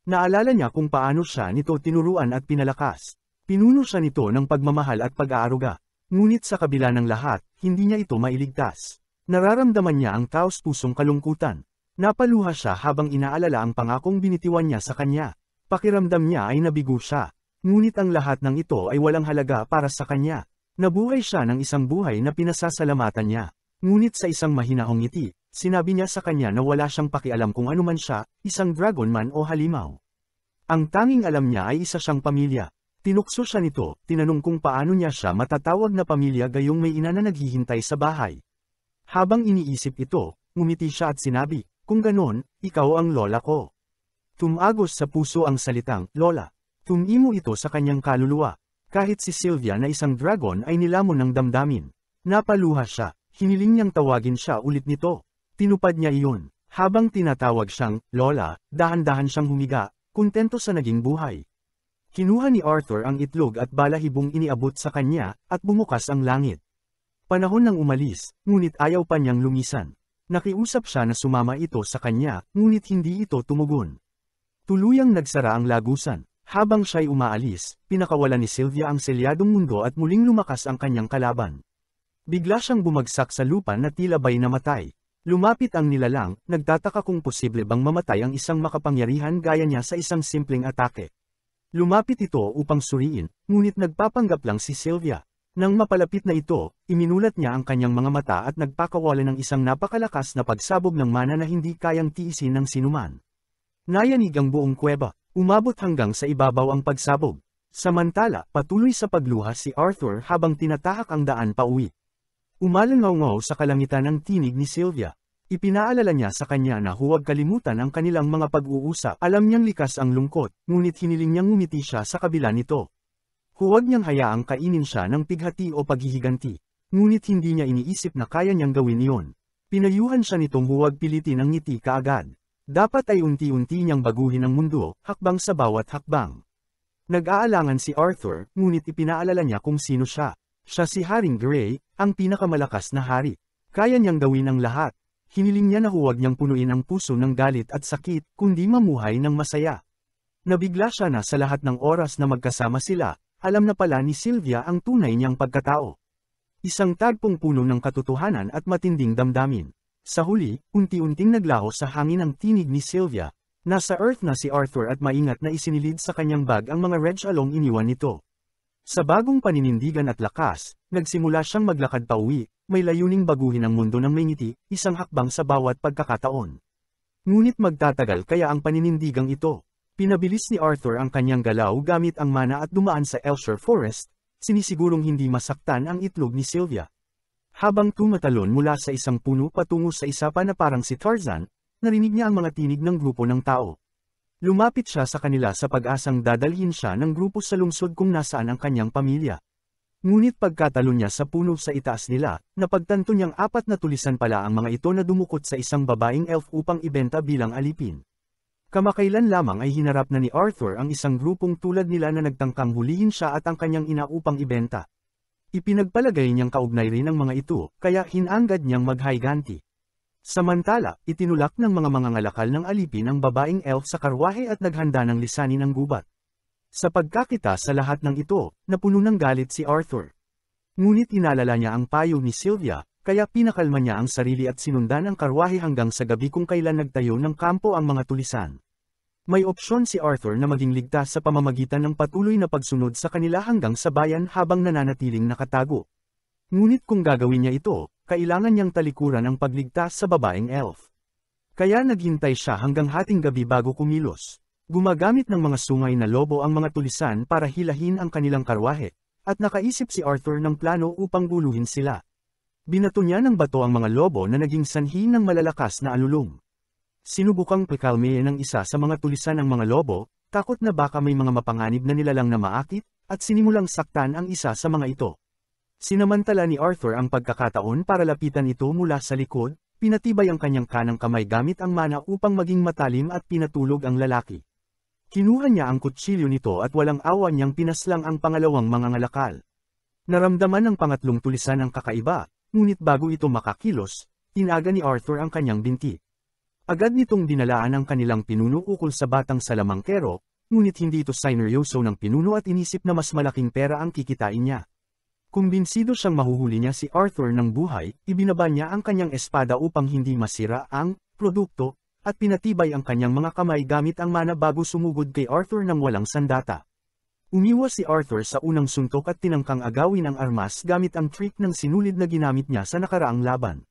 Naalala niya kung paano siya nito tinuruan at pinalakas. Pinuno siya nito ng pagmamahal at pag-aaruga. Ngunit sa kabila ng lahat, hindi niya ito mailigtas. Nararamdaman niya ang taos-pusong kalungkutan. Napaluha siya habang inaalala ang pangakong binitiwan niya sa kanya. Pakiramdam niya ay nabigo siya. Ngunit ang lahat ng ito ay walang halaga para sa kanya. Nabuhay siya ng isang buhay na pinasasalamatan niya. Ngunit sa isang mahinahong ngiti, sinabi niya sa kanya na wala siyang pakialam kung anuman siya, isang dragon man o halimaw. Ang tanging alam niya ay isa siyang pamilya. Tinukso siya nito, tinanong kung paano niya siya matatawag na pamilya gayong may ina na naghihintay sa bahay. Habang iniisip ito, ngumiti siya at sinabi, kung ganon, ikaw ang lola ko. Tumagos sa puso ang salitang, lola. Tumimo ito sa kanyang kaluluwa. Kahit si Sylvia na isang dragon ay nilamon ng damdamin. Napaluha siya. Hiniling niyang tawagin siya ulit nito. Tinupad niya iyon. Habang tinatawag siyang, Lola, dahan-dahan siyang humiga, kontento sa naging buhay. Kinuha ni Arthur ang itlog at balahibong iniabot sa kanya, at bumukas ang langit. Panahon ng umalis, ngunit ayaw pa niyang lumisan. Nakiusap siya na sumama ito sa kanya, ngunit hindi ito tumugon. Tuluyang nagsara ang lagusan. Habang siya'y umaalis, pinakawalan ni Sylvia ang selyadong mundo at muling lumakas ang kanyang kalaban. Bigla siyang bumagsak sa lupa na tila ba'y namatay. Lumapit ang nilalang, nagtataka kung posible bang mamatay ang isang makapangyarihan gaya niya sa isang simpleng atake. Lumapit ito upang suriin, ngunit nagpapanggap lang si Sylvia. Nang mapalapit na ito, iminulat niya ang kanyang mga mata at nagpakawalan ng isang napakalakas na pagsabog ng mana na hindi kayang tiisin ng sinuman. Nayanig ang buong kuweba, umabot hanggang sa ibabaw ang pagsabog. Samantala, patuloy sa pagluha si Arthur habang tinatahak ang daan pauwi. Umalangaw-ngaw sa kalangitan ang tinig ni Sylvia. Ipinaalala niya sa kanya na huwag kalimutan ang kanilang mga pag-uusap. Alam niyang likas ang lungkot, ngunit hiniling niyang ngumiti siya sa kabila nito. Huwag niyang hayaang kainin siya ng pighati o paghihiganti. Ngunit hindi niya iniisip na kaya niyang gawin iyon. Pinayuhan siya nitong huwag pilitin ang ngiti kaagad. Dapat ay unti-unti niyang baguhin ang mundo, hakbang sa bawat hakbang. Nag-aalangan si Arthur, ngunit ipinaalala niya kung sino siya. Siya si Haring Gray, ang pinakamalakas na hari. Kaya niyang gawin ang lahat. Hiniling niya na huwag niyang punuin ang puso ng galit at sakit, kundi mamuhay ng masaya. Nabigla siya na sa lahat ng oras na magkasama sila, alam na pala ni Sylvia ang tunay niyang pagkatao. Isang tagpong puno ng katotohanan at matinding damdamin. Sa huli, unti-unting naglaho sa hangin ang tinig ni Sylvia. Nasa Earth na si Arthur at maingat na isinilid sa kanyang bag ang mga Red Shalom iniwan nito. Sa bagong paninindigan at lakas, nagsimula siyang maglakad pauwi, may layuning baguhin ang mundo ng may ngiti, isang hakbang sa bawat pagkakataon. Ngunit magtatagal kaya ang paninindigang ito. Pinabilis ni Arthur ang kanyang galaw gamit ang mana at dumaan sa Elshire Forest, sinisigurong hindi masaktan ang itlog ni Sylvia. Habang tumatalon mula sa isang puno patungo sa isa pa na parang si Tarzan, narinig niya ang mga tinig ng grupo ng tao. Lumapit siya sa kanila sa pag-asang dadalhin siya ng grupo sa lungsod kung nasaan ang kanyang pamilya. Ngunit pagkatalon niya sa puno sa itaas nila, napagtanto niyang 4 na tulisan pala ang mga ito na dumukot sa isang babaeng elf upang ibenta bilang alipin. Kamakailan lamang ay hinarap na ni Arthur ang isang grupong tulad nila na nagtangkang hulihin siya at ang kanyang ina upang ibenta. Ipinagpalagay niyang kaugnay rin ang mga ito, kaya hinanggad niyang maghayganti. Samantala, itinulak ng mga mangangalakal ng alipin ang babaeng elf sa karwahe at naghanda ng lisanin ang gubat. Sa pagkakita sa lahat ng ito, napuno ng galit si Arthur. Ngunit inalala niya ang payo ni Sylvia, kaya pinakalma niya ang sarili at sinundan ang karwahe hanggang sa gabi kung kailan nagtayo ng kampo ang mga tulisan. May opsyon si Arthur na maging ligtas sa pamamagitan ng patuloy na pagsunod sa kanila hanggang sa bayan habang nananatiling nakatago. Ngunit kung gagawin niya ito, kailangan niyang talikuran ang pagligtas sa babaeng elf. Kaya naghintay siya hanggang hating gabi bago kumilos. Gumagamit ng mga sungay na lobo ang mga tulisan para hilahin ang kanilang karwahe, at nakaisip si Arthur ng plano upang guluhin sila. Binato niya ng bato ang mga lobo na naging sanhi ng malalakas na alulong. Sinubukang pakalmayin ng isa sa mga tulisan ng mga lobo, takot na baka may mga mapanganib na nilalang na maakit, at sinimulang saktan ang isa sa mga ito. Sinamantala ni Arthur ang pagkakataon para lapitan ito mula sa likod, pinatibay ang kanyang kanang kamay gamit ang mana upang maging matalim at pinatulog ang lalaki. Kinuha niya ang kutsilyo nito at walang awa niyang pinaslang ang pangalawang mangangalakal. Naramdaman ng pangatlong tulisan ang kakaiba, ngunit bago ito makakilos, tinaga ni Arthur ang kanyang binti. Agad nitong dinalaan ang kanilang pinuno ukol sa batang salamangkero, ngunit hindi ito sineryoso ng pinuno at inisip na mas malaking pera ang kikitain niya. Kumbinsido siyang mahuhuli niya si Arthur ng buhay, ibinaba niya ang kanyang espada upang hindi masira ang produkto, at pinatibay ang kanyang mga kamay gamit ang mana bago sumugod kay Arthur ng walang sandata. Umiwas si Arthur sa unang suntok at tinangkang agawin ang armas gamit ang trick ng sinulid na ginamit niya sa nakaraang laban.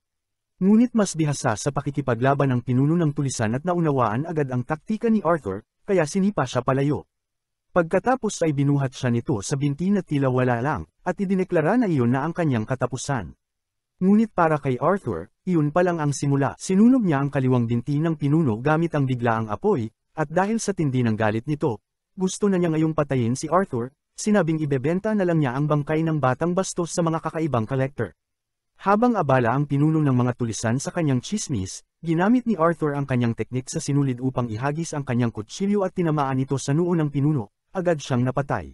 Ngunit mas bihasa sa pakikipaglaban ng pinuno ng tulisan at naunawaan agad ang taktika ni Arthur, kaya sinipa siya palayo. Pagkatapos ay binuhat siya nito sa binti na tila wala lang, at idineklara na iyon na ang kanyang katapusan. Ngunit para kay Arthur, iyon pa lang ang simula. Sinunog niya ang kaliwang binti ng pinuno gamit ang biglaang apoy, at dahil sa tindi ng galit nito, gusto na niya ngayong patayin si Arthur, sinabing ibebenta na lang niya ang bangkay ng batang bastos sa mga kakaibang collector. Habang abala ang pinuno ng mga tulisan sa kanyang chismis, ginamit ni Arthur ang kanyang teknik sa sinulid upang ihagis ang kanyang kutsilyo at tinamaan ito sa noo ng pinuno. Agad siyang napatay.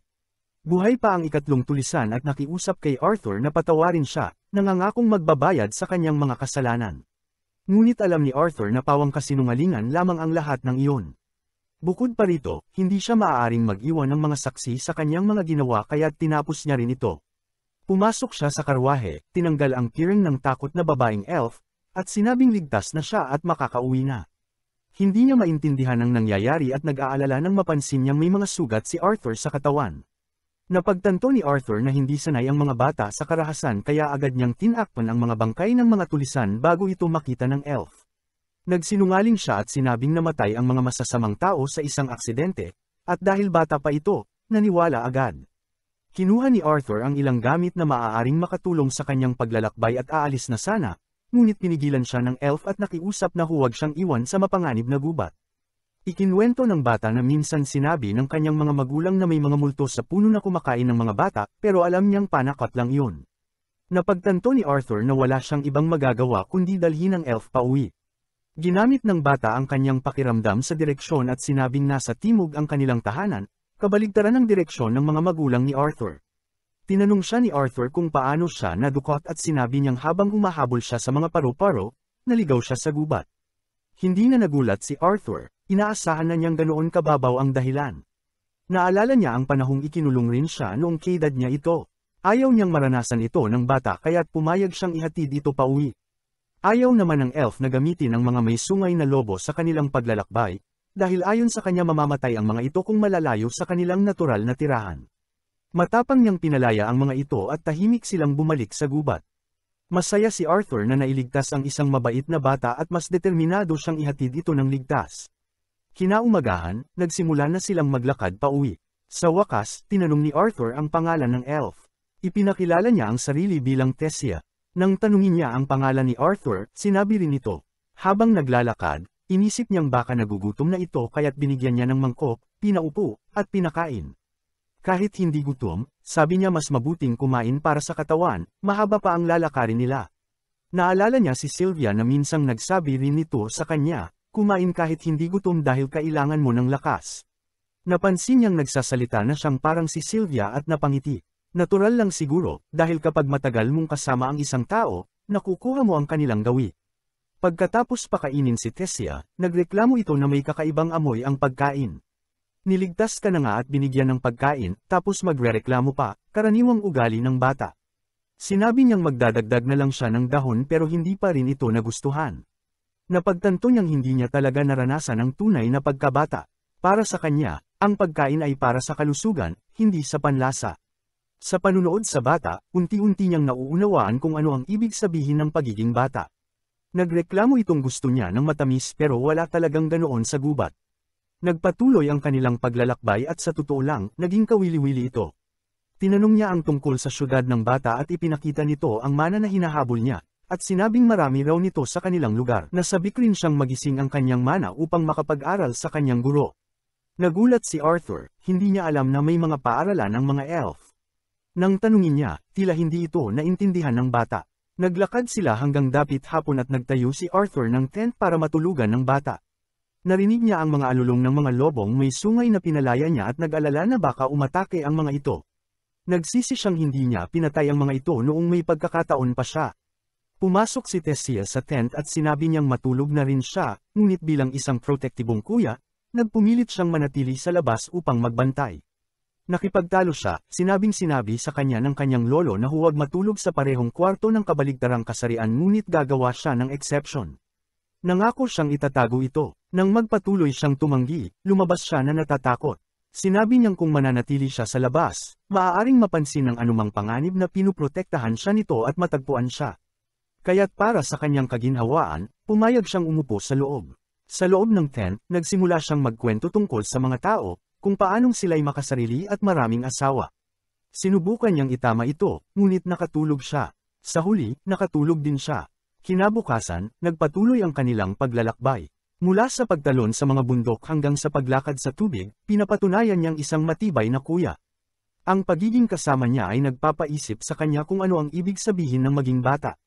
Buhay pa ang ikatlong tulisan at nakiusap kay Arthur na patawarin siya, nangangakong magbabayad sa kanyang mga kasalanan. Ngunit alam ni Arthur na pawang kasinungalingan lamang ang lahat ng iyon. Bukod pa rito, hindi siya maaaring mag-iwan ng mga saksi sa kanyang mga ginawa kaya tinapos niya rin ito. Pumasok siya sa karwahe, tinanggal ang piring ng takot na babaeng elf, at sinabing ligtas na siya at makakauwi na. Hindi niya maintindihan ang nangyayari at nag-aalala nang mapansin niyang may mga sugat si Arthur sa katawan. Napagtanto ni Arthur na hindi sanay ang mga bata sa karahasan kaya agad niyang tinakpan ang mga bangkay ng mga tulisan bago ito makita ng elf. Nagsinungaling siya at sinabing namatay ang mga masasamang tao sa isang aksidente, at dahil bata pa ito, naniwala agad. Kinuha ni Arthur ang ilang gamit na maaaring makatulong sa kanyang paglalakbay at aalis na sana, ngunit pinigilan siya ng elf at nakiusap na huwag siyang iwan sa mapanganib na gubat. Ikinwento ng bata na minsan sinabi ng kanyang mga magulang na may mga multo sa puno na kumakain ng mga bata, pero alam niyang panakot lang iyon. Napagtanto ni Arthur na wala siyang ibang magagawa kundi dalhin ang elf pauwi. Ginamit ng bata ang kanyang pakiramdam sa direksyon at sinabing nasa timog ang kanilang tahanan, kabaligtaran ng direksyon ng mga magulang ni Arthur. Tinanong siya ni Arthur kung paano siya nadukot at sinabi niyang habang humahabol siya sa mga paro-paro, naligaw siya sa gubat. Hindi na nagulat si Arthur, inaasahan na niyang ganoon kababaw ang dahilan. Naalala niya ang panahong ikinulong rin siya noong kaedad niya ito. Ayaw niyang maranasan ito ng bata kaya't pumayag siyang ihatid ito pauwi. Ayaw naman ng elf na gamitin ang mga may sungay na lobo sa kanilang paglalakbay, dahil ayon sa kanya mamamatay ang mga ito kung malalayo sa kanilang natural na tirahan. Matapang niyang pinalaya ang mga ito at tahimik silang bumalik sa gubat. Masaya si Arthur na nailigtas ang isang mabait na bata at mas determinado siyang ihatid ito ng ligtas. Kinaumagahan, nagsimula na silang maglakad pauwi. Sa wakas, tinanong ni Arthur ang pangalan ng elf. Ipinakilala niya ang sarili bilang Tessia. Nang tanungin niya ang pangalan ni Arthur, sinabi rin ito. Habang naglalakad, inisip niyang baka nagugutom na ito kaya't binigyan niya ng mangkok, pinaupo, at pinakain. Kahit hindi gutom, sabi niya mas mabuting kumain para sa katawan, mahaba pa ang lalakarin nila. Naalala niya si Sylvia na minsang nagsabi rin nito sa kanya, kumain kahit hindi gutom dahil kailangan mo ng lakas. Napansin niyang nagsasalita na siyang parang si Sylvia at napangiti. Natural lang siguro, dahil kapag matagal mong kasama ang isang tao, nakukuha mo ang kanilang gawi. Pagkatapos pakainin si Tessia, nagreklamo ito na may kakaibang amoy ang pagkain. Niligtas ka na nga at binigyan ng pagkain, tapos magrereklamo pa, karaniwang ugali ng bata. Sinabi niyang magdadagdag na lang siya ng dahon pero hindi pa rin ito nagustuhan. Napagtanto niyang hindi niya talaga naranasan ang tunay na pagkabata. Para sa kanya, ang pagkain ay para sa kalusugan, hindi sa panlasa. Sa panunood sa bata, unti-unti niyang nauunawaan kung ano ang ibig sabihin ng pagiging bata. Nagreklamo itong gusto niya ng matamis pero wala talagang ganoon sa gubat. Nagpatuloy ang kanilang paglalakbay at sa totoo lang, naging kawili-wili ito. Tinanong niya ang tungkol sa syudad ng bata at ipinakita nito ang mana na hinahabol niya, at sinabing marami raw nito sa kanilang lugar. Nasabik rin siyang magising ang kanyang mana upang makapag-aral sa kanyang guro. Nagulat si Arthur, hindi niya alam na may mga paaralan ang mga elf. Nang tanungin niya, tila hindi ito naintindihan ng bata. Naglakad sila hanggang dapit hapon at nagtayo si Arthur ng tent para matulugan ng bata. Narinig niya ang mga alulong ng mga lobong may sungay na pinalaya niya at nag-alala na baka umatake ang mga ito. Nagsisi siyang hindi niya pinatay ang mga ito noong may pagkakataon pa siya. Pumasok si Tessia sa tent at sinabi niyang matulog na rin siya, ngunit bilang isang protektibong kuya, nagpumilit siyang manatili sa labas upang magbantay. Nakipagtalo siya, sinabi sa kanya ng kanyang lolo na huwag matulog sa parehong kwarto ng kabaligtarang kasarian ngunit gagawa siya ng exception. Nangako siyang itatago ito. Nang magpatuloy siyang tumanggi, lumabas siya na natatakot. Sinabi niyang kung mananatili siya sa labas, maaaring mapansin ng anumang panganib na pinuprotektahan siya nito at matagpuan siya. Kaya't para sa kanyang kaginhawaan, pumayag siyang umupo sa loob. Sa loob ng tent, nagsimula siyang magkwento tungkol sa mga tao, kung paanong sila'y makasarili at maraming asawa. Sinubukan niyang itama ito, ngunit nakatulog siya. Sa huli, nakatulog din siya. Kinabukasan, nagpatuloy ang kanilang paglalakbay. Mula sa pagtalon sa mga bundok hanggang sa paglakad sa tubig, pinapatunayan niyang isang matibay na kuya. Ang pagiging kasama niya ay nagpapaisip sa kanya kung ano ang ibig sabihin ng maging bata.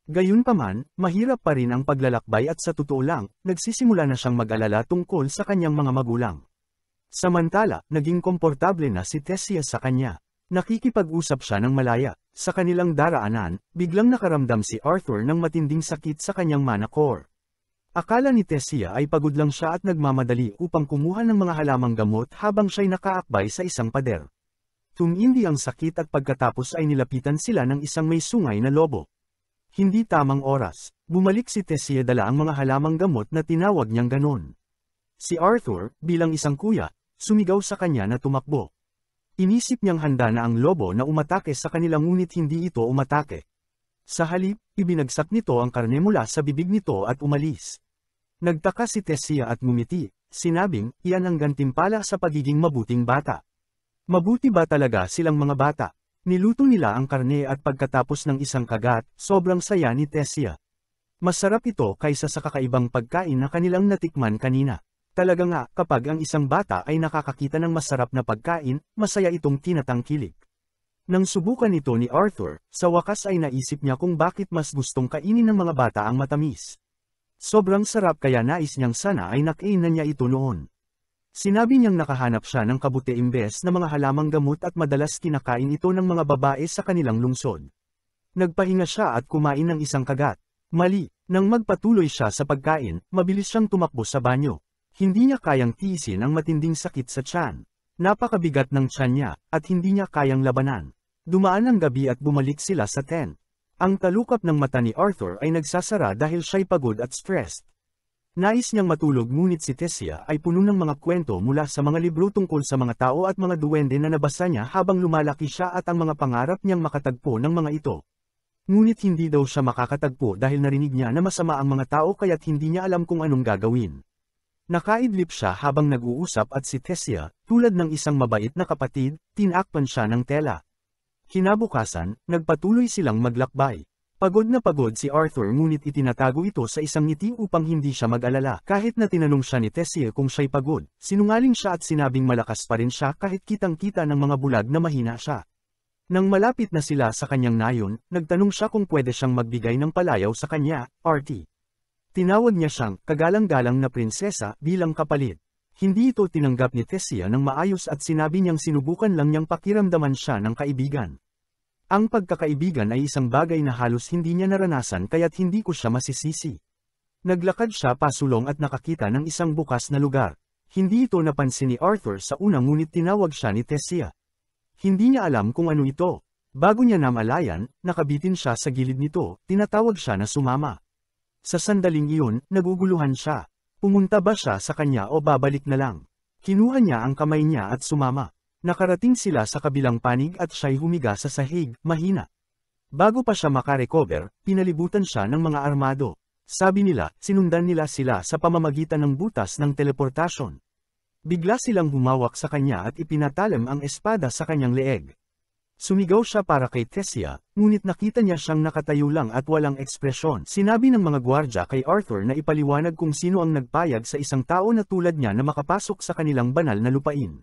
Gayunpaman, mahirap pa rin ang paglalakbay at sa totoo lang, nagsisimula na siyang mag-alala tungkol sa kanyang mga magulang. Samantala, naging komportable na si Tessia sa kanya. Nakikipag-usap siya ng malaya. Sa kanilang daraanan, biglang nakaramdam si Arthur ng matinding sakit sa kanyang mana core. Akala ni Tessia ay pagod lang siya at nagmamadali upang kumuha ng mga halamang gamot habang siya'y nakaakbay sa isang pader. Tumindi ang sakit at pagkatapos ay nilapitan sila ng isang may sungay na lobo. Hindi tamang oras, bumalik si Tessia dala ang mga halamang gamot na tinawag niyang ganon. Si Arthur, bilang isang kuya, sumigaw sa kanya na tumakbo. Inisip niyang handa na ang lobo na umatake sa kanila ngunit hindi ito umatake. Sa halip, ibinagsak nito ang karne mula sa bibig nito at umalis. Nagtaka si Tessia at ngumiti, sinabing, iyan ang gantimpala sa pagiging mabuting bata. Mabuti ba talaga silang mga bata? Niluto nila ang karne at pagkatapos ng isang kagat, sobrang saya ni Tessia. Masarap ito kaysa sa kakaibang pagkain na kanilang natikman kanina. Talaga nga, kapag ang isang bata ay nakakakita ng masarap na pagkain, masaya itong tinatangkilik. Nang subukan ito ni Arthur, sa wakas ay naisip niya kung bakit mas gustong kainin ng mga bata ang matamis. Sobrang sarap kaya nais niyang sana ay nakain na niya ito noon. Sinabi niyang nakahanap siya ng kabute imbes na mga halamang gamot at madalas kinakain ito ng mga babae sa kanilang lungsod. Nagpahinga siya at kumain ng isang kagat. Mali, nang magpatuloy siya sa pagkain, mabilis siyang tumakbo sa banyo. Hindi niya kayang tiisin ang matinding sakit sa tiyan. Napakabigat ng tiyan niya, at hindi niya kayang labanan. Dumaan ang gabi at bumalik sila sa tent. Ang talukap ng mata ni Arthur ay nagsasara dahil siya'y pagod at stressed. Nais niyang matulog ngunit si Tessia ay puno ng mga kwento mula sa mga libro tungkol sa mga tao at mga duwende na nabasa niya habang lumalaki siya at ang mga pangarap niyang makatagpo ng mga ito. Ngunit hindi daw siya makakatagpo dahil narinig niya na masama ang mga tao kaya't hindi niya alam kung anong gagawin. Nakaidlip siya habang nag-uusap at si Tessia, tulad ng isang mabait na kapatid, tinakpan siya ng tela. Kinabukasan, nagpatuloy silang maglakbay. Pagod na pagod si Arthur ngunit itinatago ito sa isang ngiti upang hindi siya mag-alala. Kahit na tinanong siya ni Tessia kung siya'y pagod, sinungaling siya at sinabing malakas pa rin siya kahit kitang-kita ng mga bulag na mahina siya. Nang malapit na sila sa kanyang nayon, nagtanong siya kung pwede siyang magbigay ng palayaw sa kanya, Artie. Tinawag niya siyang kagalang-galang na prinsesa bilang kapalit. Hindi ito tinanggap ni Tessia ng maayos at sinabi niyang sinubukan lang niyang pakiramdaman siya ng kaibigan. Ang pagkakaibigan ay isang bagay na halos hindi niya naranasan kaya't hindi ko siya masisisi. Naglakad siya pasulong at nakakita ng isang bukas na lugar. Hindi ito napansin ni Arthur sa una ngunit tinawag siya ni Tessia. Hindi niya alam kung ano ito. Bago niya namalayan, nakabitin siya sa gilid nito, tinatawag siya na sumama. Sa sandaling iyon, naguguluhan siya. Pumunta ba siya sa kanya o babalik na lang? Kinuha niya ang kamay niya at sumama. Nakarating sila sa kabilang panig at siya'y humiga sa sahig, mahina. Bago pa siya makarecover, pinalibutan siya ng mga armado. Sabi nila, sinundan nila sila sa pamamagitan ng butas ng teleportasyon. Bigla silang humawak sa kanya at ipinatalim ang espada sa kanyang leeg. Sumigaw siya para kay Tessia, ngunit nakita niya siyang nakatayo lang at walang ekspresyon. Sinabi ng mga gwardya kay Arthur na ipaliwanag kung sino ang nagpayag sa isang tao na tulad niya na makapasok sa kanilang banal na lupain.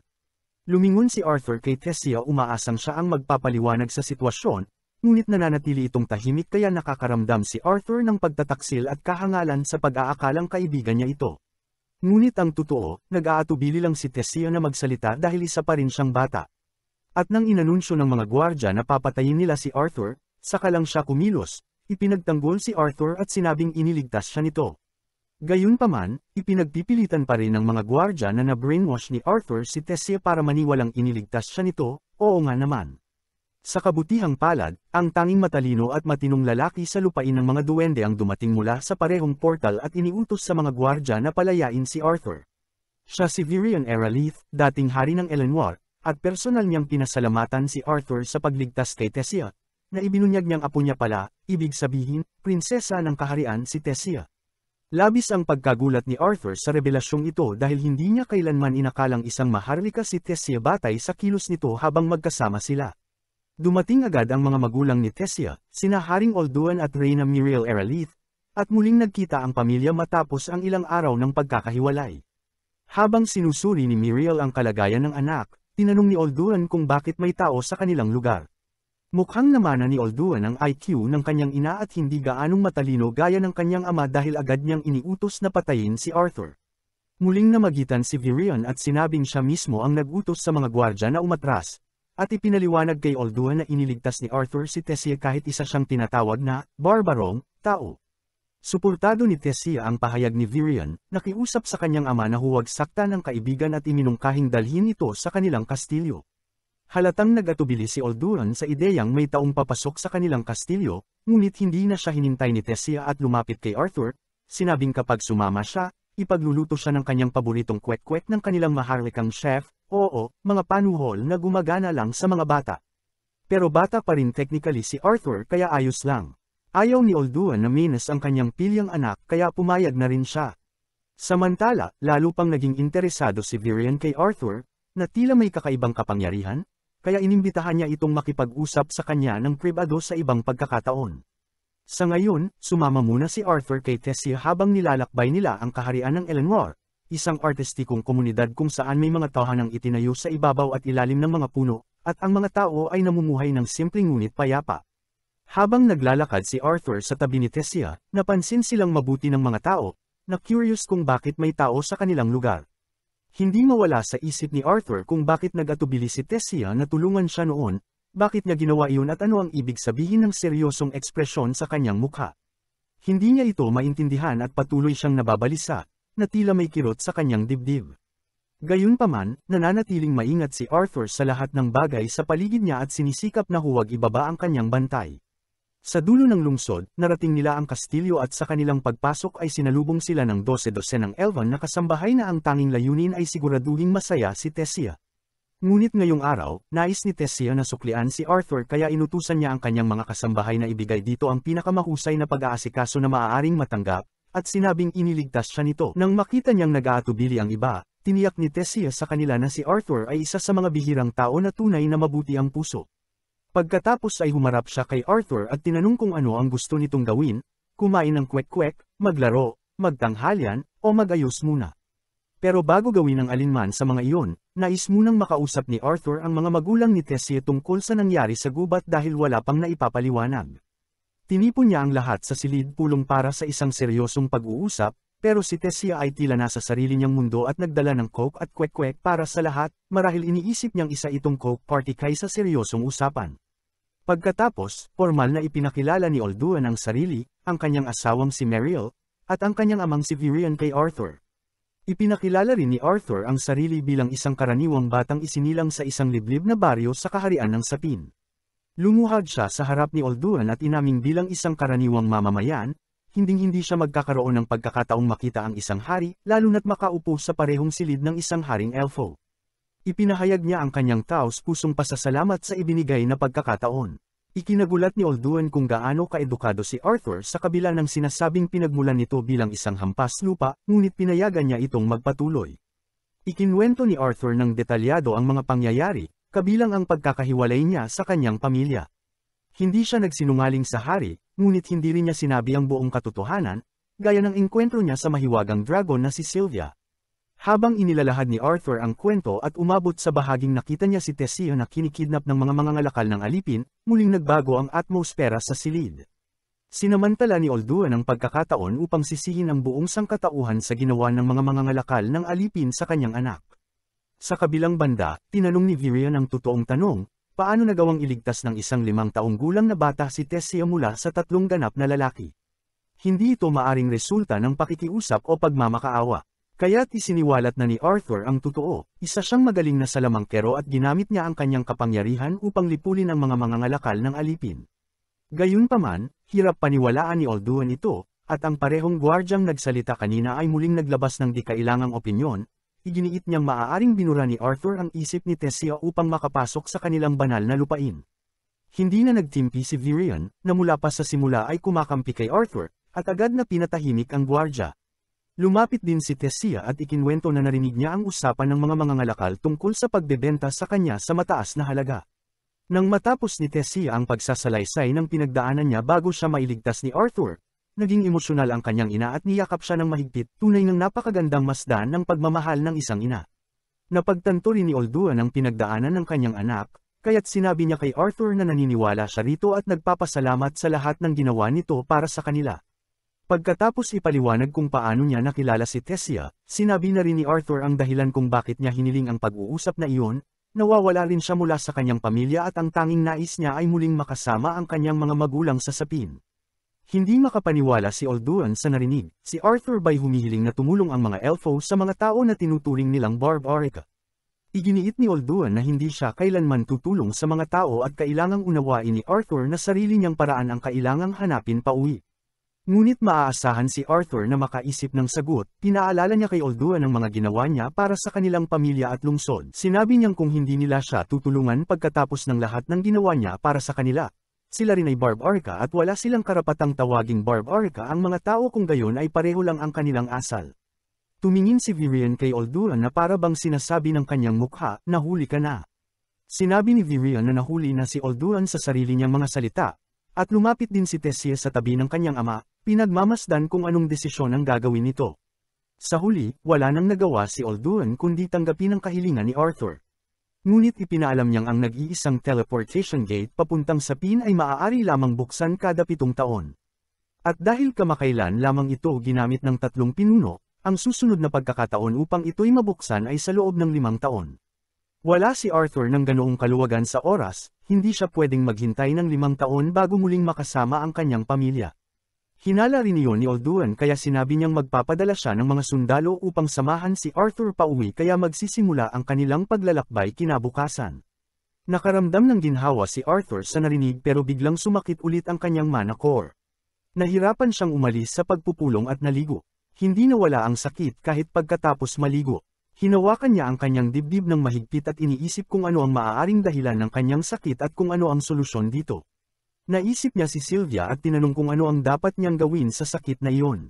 Lumingon si Arthur kay Tessia, umaasang siya ang magpapaliwanag sa sitwasyon, ngunit nananatili itong tahimik kaya nakakaramdam si Arthur ng pagtataksil at kahangalan sa pag-aakalang kaibigan niya ito. Ngunit ang totoo, nag-aatubili lang si Tessia na magsalita dahil isa pa rin siyang bata. At nang inanunsyo ng mga gwardya na papatayin nila si Arthur, saka lang siya kumilos, ipinagtanggol si Arthur at sinabing iniligtas siya nito. Gayunpaman, ipinagpipilitan pa rin ng mga gwardya na na-brainwash ni Arthur si Tessia para maniwalang iniligtas siya nito, oo nga naman. Sa kabutihang palad, ang tanging matalino at matinong lalaki sa lupain ng mga duwende ang dumating mula sa parehong portal at iniutos sa mga gwardya na palayain si Arthur. Siya si Virion Eralith, dating hari ng Eleanor, at personal niyang pinasalamatan si Arthur sa pagligtas kay Tessia, na ibinunyag niyang apo niya pala, ibig sabihin, prinsesa ng kaharian si Tessia. Labis ang pagkagulat ni Arthur sa revelasyong ito dahil hindi niya kailanman inakalang isang maharlika si Tessia batay sa kilos nito habang magkasama sila. Dumating agad ang mga magulang ni Tessia, sina Haring Olduan at Reyna Miriel Eralith, at muling nagkita ang pamilya matapos ang ilang araw ng pagkakahiwalay. Habang sinusuri ni Miriel ang kalagayan ng anak, tinanong ni Olduan kung bakit may tao sa kanilang lugar. Mukhang namana ni Olduan ang IQ ng kanyang ina at hindi gaanong matalino gaya ng kanyang ama dahil agad niyang iniutos na patayin si Arthur. Muling namagitan si Virion at sinabing siya mismo ang nag-utos sa mga gwardya na umatras, at ipinaliwanag kay Olduan na iniligtas ni Arthur si Tessia kahit isa siyang tinatawag na barbarong tao. Suportado ni Tessia ang pahayag ni Virion, nakiusap sa kanyang ama na huwag saktan ng kaibigan at iminungkahing dalhin ito sa kanilang kastilyo. Halatang nag-atubili si Olduan sa ideyang may taong papasok sa kanilang kastilyo, ngunit hindi na siya hinintay ni Tessia at lumapit kay Arthur, sinabing kapag sumama siya, ipagluluto siya ng kanyang paboritong kwek-kwek ng kanilang maharlikang chef, oo, mga panuhol na gumagana lang sa mga bata. Pero bata pa rin technically si Arthur kaya ayos lang. Ayaw ni Olduan na minas ang kanyang pilyang anak kaya pumayag na rin siya. Samantala, lalo pang naging interesado si Virion kay Arthur, na tila may kakaibang kapangyarihan, kaya inimbitahan niya itong makipag-usap sa kanya ng pribado sa ibang pagkakataon. Sa ngayon, sumama muna si Arthur kay Tessia habang nilalakbay nila ang kaharian ng Eleanor, isang artistikong komunidad kung saan may mga tahanang itinayo sa ibabaw at ilalim ng mga puno, at ang mga tao ay namumuhay ng simpleng ngunit payapa. Habang naglalakad si Arthur sa tabi ni Tessia, napansin silang mabuti ng mga tao, na curious kung bakit may tao sa kanilang lugar. Hindi mawala sa isip ni Arthur kung bakit nag-atubili si Tessia na tulungan siya noon, bakit niya ginawa iyon at ano ang ibig sabihin ng seryosong ekspresyon sa kanyang mukha. Hindi niya ito maintindihan at patuloy siyang nababalisa, na tila may kirot sa kanyang dibdib. Gayunpaman, nananatiling maingat si Arthur sa lahat ng bagay sa paligid niya at sinisikap na huwag ibaba ang kanyang bantay. Sa dulo ng lungsod, narating nila ang kastilyo at sa kanilang pagpasok ay sinalubong sila ng 12 ng Elvan na kasambahay na ang tanging layunin ay siguraduhing masaya si Tessia. Ngunit ngayong araw, nais ni Tessia na suklian si Arthur kaya inutusan niya ang kanyang mga kasambahay na ibigay dito ang pinakamahusay na pag-aasikaso na maaaring matanggap, at sinabing iniligtas siya nito. Nang makita niyang nag-aatubili ang iba, tiniyak ni Tessia sa kanila na si Arthur ay isa sa mga bihirang tao na tunay na mabuti ang puso. Pagkatapos ay humarap siya kay Arthur at tinanong kung ano ang gusto nitong gawin, kumain ng kwek-kwek, maglaro, magtanghalian, o magayos muna. Pero bago gawin ang alinman sa mga iyon, nais munang makausap ni Arthur ang mga magulang ni Tessia tungkol sa nangyari sa gubat dahil wala pang naipapaliwanag. Tinipon niya ang lahat sa silid pulong para sa isang seryosong pag-uusap, pero si Tessia ay tila nasa sarili niyang mundo at nagdala ng coke at kwek-kwek para sa lahat, marahil iniisip niyang isa itong coke party kaysa seryosong usapan. Pagkatapos, formal na ipinakilala ni Olduan ang sarili, ang kanyang asawang si Miriel, at ang kanyang amang si Virion kay Arthur. Ipinakilala rin ni Arthur ang sarili bilang isang karaniwang batang isinilang sa isang liblib na baryo sa kaharian ng Sapin. Lumuhad siya sa harap ni Olduan at inaming bilang isang karaniwang mamamayan, hinding-hindi siya magkakaroon ng pagkakataong makita ang isang hari, lalo na't makaupo sa parehong silid ng isang haring elfo. Ipinahayag niya ang kanyang taos-pusong pasasalamat sa ibinigay na pagkakataon. Ikinagulat ni Olduan kung gaano kaedukado si Arthur sa kabila ng sinasabing pinagmulan nito bilang isang hampas lupa, ngunit pinayagan niya itong magpatuloy. Ikinwento ni Arthur ng detalyado ang mga pangyayari, kabilang ang pagkakahiwalay niya sa kanyang pamilya. Hindi siya nagsinungaling sa hari, ngunit hindi rin niya sinabi ang buong katotohanan, gaya ng engkwentro niya sa mahiwagang dragon na si Sylvia. Habang inilalahad ni Arthur ang kwento at umabot sa bahaging nakita niya si Tessia na kinikidnap ng mga mangangalakal ng alipin, muling nagbago ang atmosfera sa silid. Sinamantala ni Olduan ang pagkakataon upang sisihin ang buong sangkatauhan sa ginawa ng mga mangangalakal ng alipin sa kanyang anak. Sa kabilang banda, tinanong ni Virion ang totoong tanong, paano nagawang iligtas ng isang 5 taong gulang na bata si Tessia mula sa 3 ganap na lalaki? Hindi ito maaring resulta ng pakikiusap o pagmamakaawa. Kaya't isiniwalat na ni Arthur ang totoo, isa siyang magaling na salamangkero at ginamit niya ang kanyang kapangyarihan upang lipulin ang mga mangangalakal ng alipin. Gayunpaman, hirap paniwalaan ni Olduan ito, at ang parehong gwardyang nagsalita kanina ay muling naglabas ng di kailangang opinyon, iginiit niyang maaaring binura ni Arthur ang isip ni Tessia upang makapasok sa kanilang banal na lupain. Hindi na nagtimpi si Virion, na mula pa sa simula ay kumakampi kay Arthur, at agad na pinatahimik ang gwardya. Lumapit din si Tessia at ikinwento na narinig niya ang usapan ng mga mangangalakal tungkol sa pagbebenta sa kanya sa mataas na halaga. Nang matapos ni Tessia ang pagsasalaysay ng pinagdaanan niya bago siya mailigtas ni Arthur, naging emosyonal ang kanyang ina at niyakap siya ng mahigpit, tunay ng napakagandang masdan ng pagmamahal ng isang ina. Napagtanto rin ni Olduan ang pinagdaanan ng kanyang anak, kaya't sinabi niya kay Arthur na naniniwala siya rito at nagpapasalamat sa lahat ng ginawa nito para sa kanila. Pagkatapos ipaliwanag kung paano niya nakilala si Tessia, sinabi na rin ni Arthur ang dahilan kung bakit niya hiniling ang pag-uusap na iyon, nawawala rin siya mula sa kanyang pamilya at ang tanging nais niya ay muling makasama ang kanyang mga magulang sa sapin. Hindi makapaniwala si Olduan sa narinig, si Arthur ba'y humihiling na tumulong ang mga elfo sa mga tao na tinuturing nilang barbaric. Iginiit ni Olduan na hindi siya kailanman tutulong sa mga tao at kailangang unawain ni Arthur na sarili niyang paraan ang kailangang hanapin pauwi. Ngunit maaasahan si Arthur na makaisip ng sagot, pinaalala niya kay Olduan ang mga ginawa niya para sa kanilang pamilya at lungsod. Sinabi niyang kung hindi nila siya tutulungan pagkatapos ng lahat ng ginawa niya para sa kanila, sila rin ay barbarica at wala silang karapatang tawaging barbarica ang mga tao kung gayon ay pareho lang ang kanilang asal. Tumingin si Virion kay Olduan na para bang sinasabi ng kanyang mukha, nahuli ka na. Sinabi ni Virion na nahuli na si Olduan sa sarili niyang mga salita, at lumapit din si Tessia sa tabi ng kanyang ama, pinagmamasdan kung anong desisyon ang gagawin nito. Sa huli, wala nang nagawa si Olduan kundi tanggapin ang kahilingan ni Arthur. Ngunit ipinaalam niyang ang nag-iisang teleportation gate papuntang sapin ay maaari lamang buksan kada 7 taon. At dahil kamakailan lamang ito ginamit ng 3 pinuno, ang susunod na pagkakataon upang ito'y mabuksan ay sa loob ng 5 taon. Wala si Arthur ng ganoong kaluwagan sa oras, hindi siya pwedeng maghintay ng 5 taon bago muling makasama ang kanyang pamilya. Hinala rin iyon ni Olduan kaya sinabi niyang magpapadala siya ng mga sundalo upang samahan si Arthur pauwi kaya magsisimula ang kanilang paglalakbay kinabukasan. Nakaramdam ng ginhawa si Arthur sa narinig pero biglang sumakit ulit ang kanyang mana core. Nahirapan siyang umalis sa pagpupulong at naligo. Hindi nawala ang sakit kahit pagkatapos maligo. Hinawakan niya ang kanyang dibdib ng mahigpit at iniisip kung ano ang maaaring dahilan ng kanyang sakit at kung ano ang solusyon dito. Naisip niya si Sylvia at tinanong kung ano ang dapat niyang gawin sa sakit na iyon.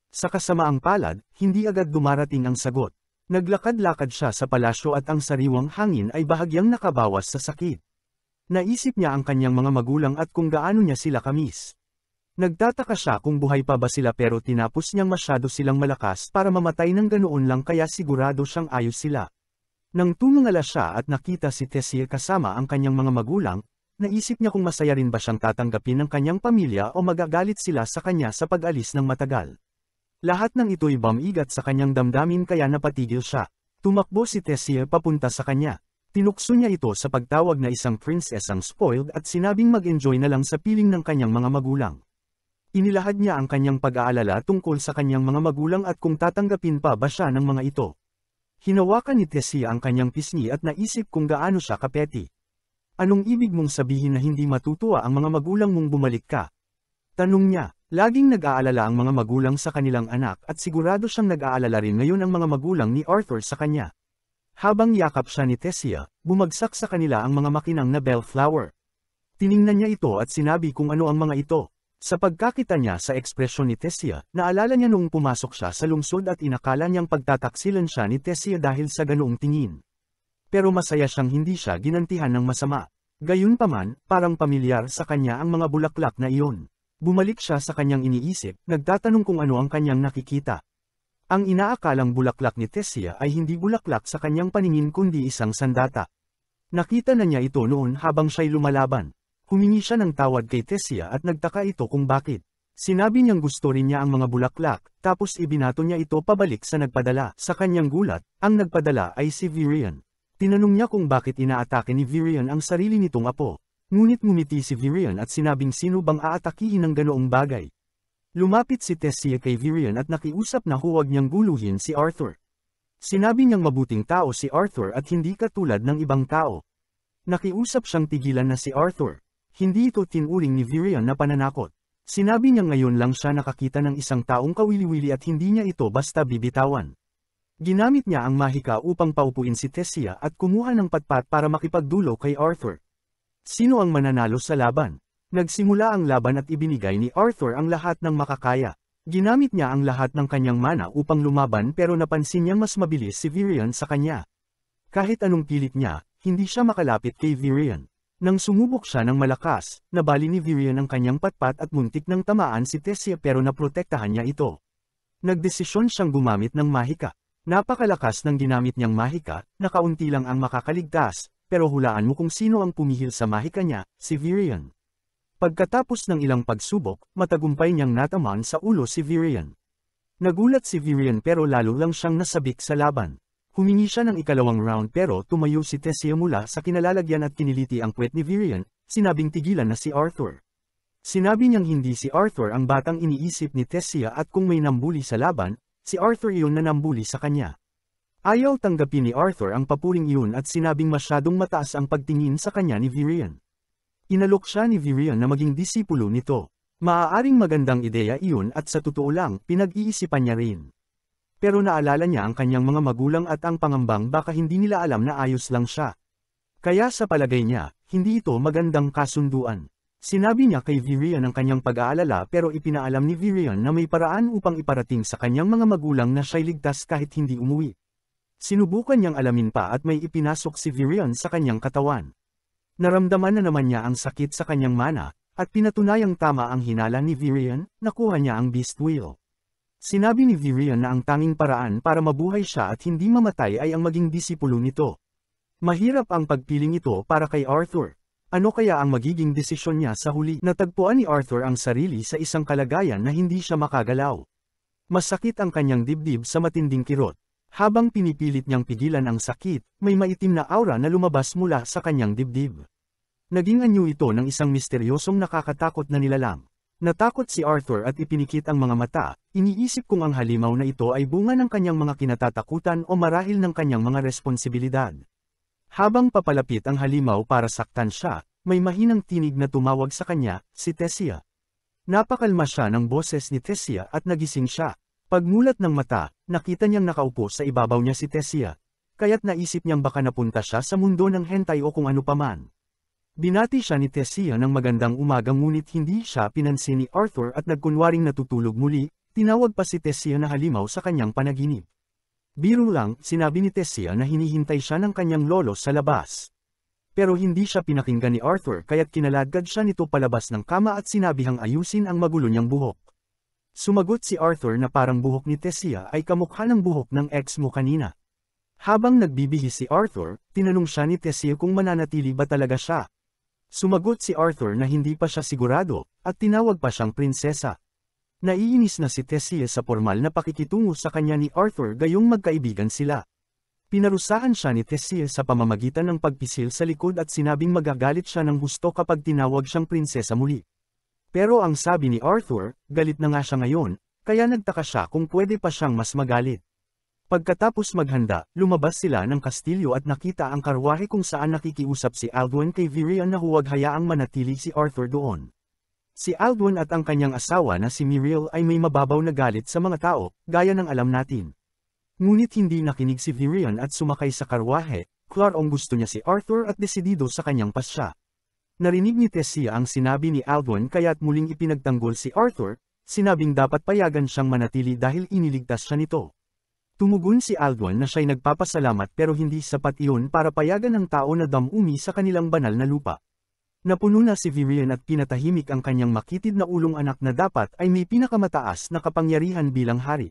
Sa kasamaang palad, hindi agad dumarating ang sagot. Naglakad-lakad siya sa palasyo at ang sariwang hangin ay bahagyang nakabawas sa sakit. Naisip niya ang kanyang mga magulang at kung gaano niya sila kamiss. Nagtataka siya kung buhay pa ba sila pero tinapos niyang masyado silang malakas para mamatay ng ganoon lang kaya sigurado siyang ayos sila. Nang tumingala siya at nakita si Tessia kasama ang kanyang mga magulang, naisip niya kung masaya rin ba siyang tatanggapin ng kanyang pamilya o magagalit sila sa kanya sa pag-alis ng matagal. Lahat ng ito'y bumigat sa kanyang damdamin kaya napatigil siya. Tumakbo si Tessia papunta sa kanya. Tinukso niya ito sa pagtawag na isang princess ang spoiled at sinabing mag-enjoy na lang sa piling ng kanyang mga magulang. Inilahad niya ang kanyang pag-aalala tungkol sa kanyang mga magulang at kung tatanggapin pa ba siya ng mga ito. Hinawakan ni Tessia ang kanyang pisngi at naisip kung gaano siya kapeti. Anong ibig mong sabihin na hindi matutuwa ang mga magulang mong bumalik ka? Tanong niya, laging nag-aalala ang mga magulang sa kanilang anak at sigurado siyang nag-aalala rin ngayon ang mga magulang ni Arthur sa kanya. Habang yakap siya ni Tessia, bumagsak sa kanila ang mga makinang na bellflower. Tiningnan niya ito at sinabi kung ano ang mga ito. Sa pagkakita niya sa ekspresyon ni Tessia, naalala niya noong pumasok siya sa lungsod at inakala niyang pagtataksilan siya ni Tessia dahil sa ganoong tingin. Pero masaya siyang hindi siya ginantihan ng masama. Gayunpaman, parang pamilyar sa kanya ang mga bulaklak na iyon. Bumalik siya sa kanyang iniisip, nagtatanong kung ano ang kanyang nakikita. Ang inaakalang bulaklak ni Tessia ay hindi bulaklak sa kanyang paningin kundi isang sandata. Nakita na niya ito noon habang siya'y lumalaban. Humingi siya ng tawad kay Tessia at nagtaka ito kung bakit. Sinabi niyang gusto rin niya ang mga bulaklak, tapos ibinato niya ito pabalik sa nagpadala. Sa kanyang gulat, ang nagpadala ay si Virion. Tinanong niya kung bakit inaatake ni Virion ang sarili nitong apo. Ngunit ngumiti si Virion at sinabing sino bang aatakihin ng ganoong bagay. Lumapit si Tessia kay Virion at nakiusap na huwag niyang guluhin si Arthur. Sinabi niyang mabuting tao si Arthur at hindi katulad ng ibang tao. Nakiusap siyang tigilan na si Arthur. Hindi ito tinuring ni Virion na pananakot. Sinabi niya ngayon lang siya nakakita ng isang taong kawili-wili at hindi niya ito basta bibitawan. Ginamit niya ang mahika upang paupuin si Tessia at kumuha ng patpat para makipagdulo kay Arthur. Sino ang mananalo sa laban? Nagsimula ang laban at ibinigay ni Arthur ang lahat ng makakaya. Ginamit niya ang lahat ng kanyang mana upang lumaban pero napansin niyang mas mabilis si Virion sa kanya. Kahit anong pilit niya, hindi siya makalapit kay Virion. Nang sumubok siya ng malakas, nabali ni Virion ang kanyang patpat at muntik ng tamaan si Tessia pero naprotektahan niya ito. Nagdesisyon siyang gumamit ng mahika. Napakalakas ng ginamit niyang mahika, nakaunti lang ang makakaligtas, pero hulaan mo kung sino ang pumihil sa mahika niya, si Virion. Pagkatapos ng ilang pagsubok, matagumpay niyang natamaan sa ulo si Virion. Nagulat si Virion pero lalo lang siyang nasabik sa laban. Humingi siya ng ikalawang round pero tumayo si Tessia mula sa kinalalagyan at kiniliti ang puwet ni Virion, sinabing tigilan na si Arthur. Sinabi niyang hindi si Arthur ang batang iniisip ni Tessia at kung may nambuli sa laban, si Arthur iyon na nambuli sa kanya. Ayaw tanggapin ni Arthur ang papuring iyon at sinabing masyadong mataas ang pagtingin sa kanya ni Virion. Inalok siya ni Virion na maging disipulo nito. Maaaring magandang ideya iyon at sa totoo lang, pinag-iisipan niya rin. Pero naalala niya ang kanyang mga magulang at ang pangambang baka hindi nila alam na ayos lang siya. Kaya sa palagay niya, hindi ito magandang kasunduan. Sinabi niya kay Virion ang kanyang pag-aalala pero ipinaalam ni Virion na may paraan upang iparating sa kanyang mga magulang na siya'y ligtas kahit hindi umuwi. Sinubukan niyang alamin pa at may ipinasok si Virion sa kanyang katawan. Naramdaman na naman niya ang sakit sa kanyang mana, at pinatunayang tama ang hinala ni Virion, nakuha niya ang Beast Wheel. Sinabi ni Virion na ang tanging paraan para mabuhay siya at hindi mamatay ay ang maging disipulo nito. Mahirap ang pagpiling ito para kay Arthur. Ano kaya ang magiging desisyon niya sa huli? Natagpuan ni Arthur ang sarili sa isang kalagayan na hindi siya makagalaw. Masakit ang kanyang dibdib sa matinding kirot. Habang pinipilit niyang pigilan ang sakit, may maitim na aura na lumabas mula sa kanyang dibdib. Naging anyo ito ng isang misteryosong nakakatakot na nilalang. Natakot si Arthur at ipinikit ang mga mata, iniisip kung ang halimaw na ito ay bunga ng kanyang mga kinatatakutan o marahil ng kanyang mga responsibilidad. Habang papalapit ang halimaw para saktan siya, may mahinang tinig na tumawag sa kanya, si Tessia. Napakalma siya ng boses ni Tessia at nagising siya. Pagmulat ng mata, nakita niyang nakaupo sa ibabaw niya si Tessia. Kaya't naisip niyang baka napunta siya sa mundo ng hentai o kung ano paman. Binati siya ni Tessia ng magandang umaga ngunit hindi siya pinansin ni Arthur at nagkunwaring natutulog muli, tinawag pa si Tessia na halimaw sa kanyang panaginip. Biro lang, sinabi ni Tessia na hinihintay siya ng kanyang lolo sa labas. Pero hindi siya pinakinggan ni Arthur kaya't kinaladkad siya nito palabas ng kama at sinabihang ayusin ang magulo niyang buhok. Sumagot si Arthur na parang buhok ni Tessia ay kamukha ng buhok ng ex mo kanina. Habang nagbibihis si Arthur, tinanong siya ni Tessia kung mananatili ba talaga siya. Sumagot si Arthur na hindi pa siya sigurado, at tinawag pa siyang prinsesa. Naiinis na si Tessia sa formal na pakikitungo sa kanya ni Arthur gayong magkaibigan sila. Pinarusahan siya ni Tessia sa pamamagitan ng pagpisil sa likod at sinabing magagalit siya ng husto kapag tinawag siyang prinsesa muli. Pero ang sabi ni Arthur, galit na nga siya ngayon, kaya nagtaka siya kung pwede pa siyang mas magalit. Pagkatapos maghanda, lumabas sila ng kastilyo at nakita ang karwahe kung saan nakikiusap si Aldwin kay Virion na huwag hayaang manatili si Arthur doon. Si Aldwin at ang kanyang asawa na si Miriel ay may mababaw na galit sa mga tao, gaya ng alam natin. Ngunit hindi nakinig si Virion at sumakay sa karwahe, klarong gusto niya si Arthur at desidido sa kanyang pasya. Narinig ni Tessia ang sinabi ni Alduin kaya't muling ipinagtanggol si Arthur, sinabing dapat payagan siyang manatili dahil iniligtas siya nito. Tumugon si Alduin na siya'y nagpapasalamat pero hindi sapat iyon para payagan ng tao na damumi sa kanilang banal na lupa. Napuno na si Virion at pinatahimik ang kanyang makitid na ulong anak na dapat ay may pinakamataas na kapangyarihan bilang hari.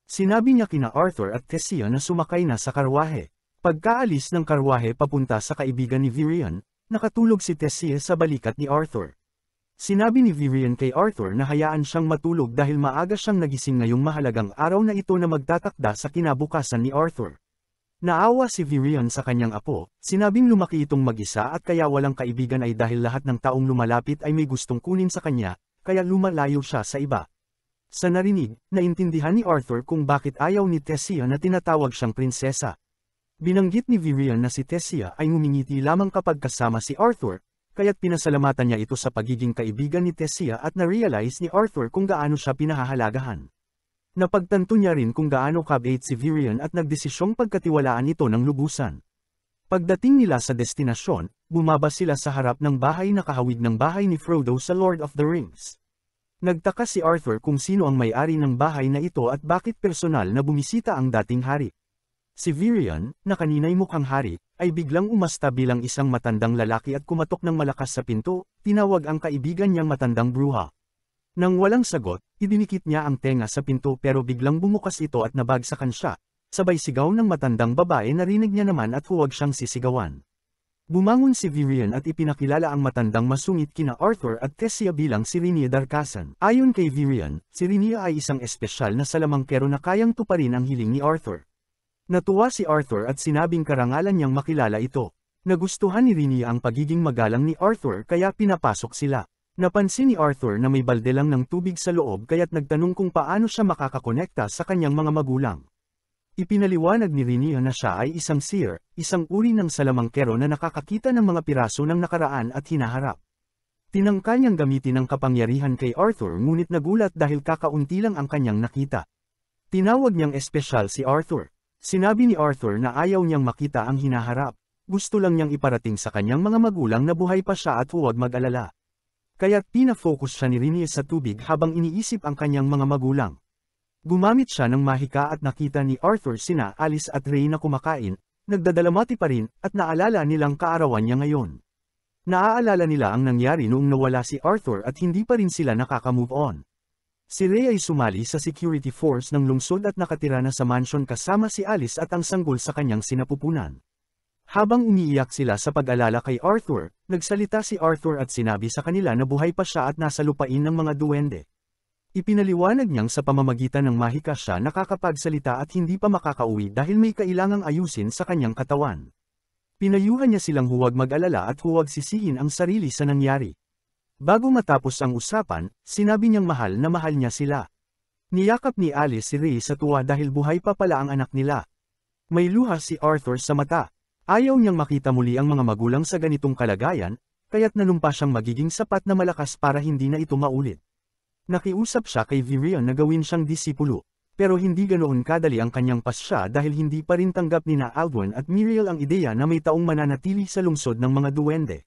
Sinabi niya kina Arthur at Tessia na sumakay na sa karwahe. Pagkaalis ng karwahe papunta sa kaibigan ni Virion, nakatulog si Tessia sa balikat ni Arthur. Sinabi ni Virion kay Arthur na hayaan siyang matulog dahil maaga siyang nagising ngayong mahalagang araw na ito na magtatakda sa kinabukasan ni Arthur. Naawa si Virion sa kanyang apo, sinabing lumaki itong mag-isa at kaya walang kaibigan ay dahil lahat ng taong lumalapit ay may gustong kunin sa kanya, kaya lumalayo siya sa iba. Sa narinig, naintindihan ni Arthur kung bakit ayaw ni Tessia na tinatawag siyang prinsesa. Binanggit ni Virion na si Tessia ay ngumingiti lamang kapag kasama si Arthur, kaya't pinasalamatan niya ito sa pagiging kaibigan ni Tessia at na-realize ni Arthur kung gaano siya pinahahalagahan. Napagtanto niya rin kung gaano kabait si Virion at nagdesisyong pagkatiwalaan ito ng lubusan. Pagdating nila sa destinasyon, bumaba sila sa harap ng bahay na kahawig ng bahay ni Frodo sa Lord of the Rings. Nagtaka si Arthur kung sino ang may-ari ng bahay na ito at bakit personal na bumisita ang dating hari. Si Virion, na kanina'y mukhang hari, ay biglang umasta bilang isang matandang lalaki at kumatok ng malakas sa pinto, tinawag ang kaibigan niyang matandang bruha. Nang walang sagot, idinikit niya ang tenga sa pinto pero biglang bumukas ito at nabagsakan siya. Sabay sigaw ng matandang babae narinig niya naman at huwag siyang sisigawan. Bumangon si Virion at ipinakilala ang matandang masungit kina Arthur at Tessia bilang si Rhaenyra Darkazan. Ayon kay Virion, si Rhaenyra ay isang espesyal na salamangkero na kayang tuparin ang hiling ni Arthur. Natuwa si Arthur at sinabing karangalan niyang makilala ito. Nagustuhan ni Rhaenyra ang pagiging magalang ni Arthur kaya pinapasok sila. Napansin ni Arthur na may balde lang ng tubig sa loob kaya't nagtanong kung paano siya makakakonekta sa kanyang mga magulang. Ipinaliwanag ni Rhaenyra na siya ay isang seer, isang uri ng salamangkero na nakakakita ng mga piraso ng nakaraan at hinaharap. Tinangka niyang gamitin ang kapangyarihan kay Arthur ngunit nagulat dahil kakaunti lang ang kanyang nakita. Tinawag niyang espesyal si Arthur. Sinabi ni Arthur na ayaw niyang makita ang hinaharap. Gusto lang niyang iparating sa kanyang mga magulang na buhay pa siya at huwag mag-alala. Kaya't pina-focus siya ni Rhaenyra sa tubig habang iniisip ang kanyang mga magulang. Gumamit siya ng mahika at nakita ni Arthur sina Alis at Ray na kumakain, nagdadalamati pa rin, at naalala nilang kaarawan niya ngayon. Naaalala nila ang nangyari noong nawala si Arthur at hindi pa rin sila nakaka-move on. Si Ray ay sumali sa security force ng lungsod at nakatira na sa mansion kasama si Alis at ang sanggol sa kanyang sinapupunan. Habang umiiyak sila sa pag-alala kay Arthur, nagsalita si Arthur at sinabi sa kanila na buhay pa siya at nasa lupain ng mga duwende. Ipinaliwanag niyang sa pamamagitan ng mahika siya nakakapagsalita at hindi pa makakauwi dahil may kailangang ayusin sa kanyang katawan. Pinayuhan niya silang huwag mag-alala at huwag sisihin ang sarili sa nangyari. Bago matapos ang usapan, sinabi niyang mahal na mahal niya sila. Niyakap ni Alice si Ray sa tuwa dahil buhay pa pala ang anak nila. May luha si Arthur sa mata. Ayaw niyang makita muli ang mga magulang sa ganitong kalagayan, kaya't nanumpa siyang magiging sapat na malakas para hindi na ito maulit. Nakiusap siya kay Virion na gawin siyang disipulo, pero hindi ganoon kadali ang kanyang pasya dahil hindi pa rin tanggap ni Alduin at Miriel ang ideya na may taong mananatili sa lungsod ng mga duwende.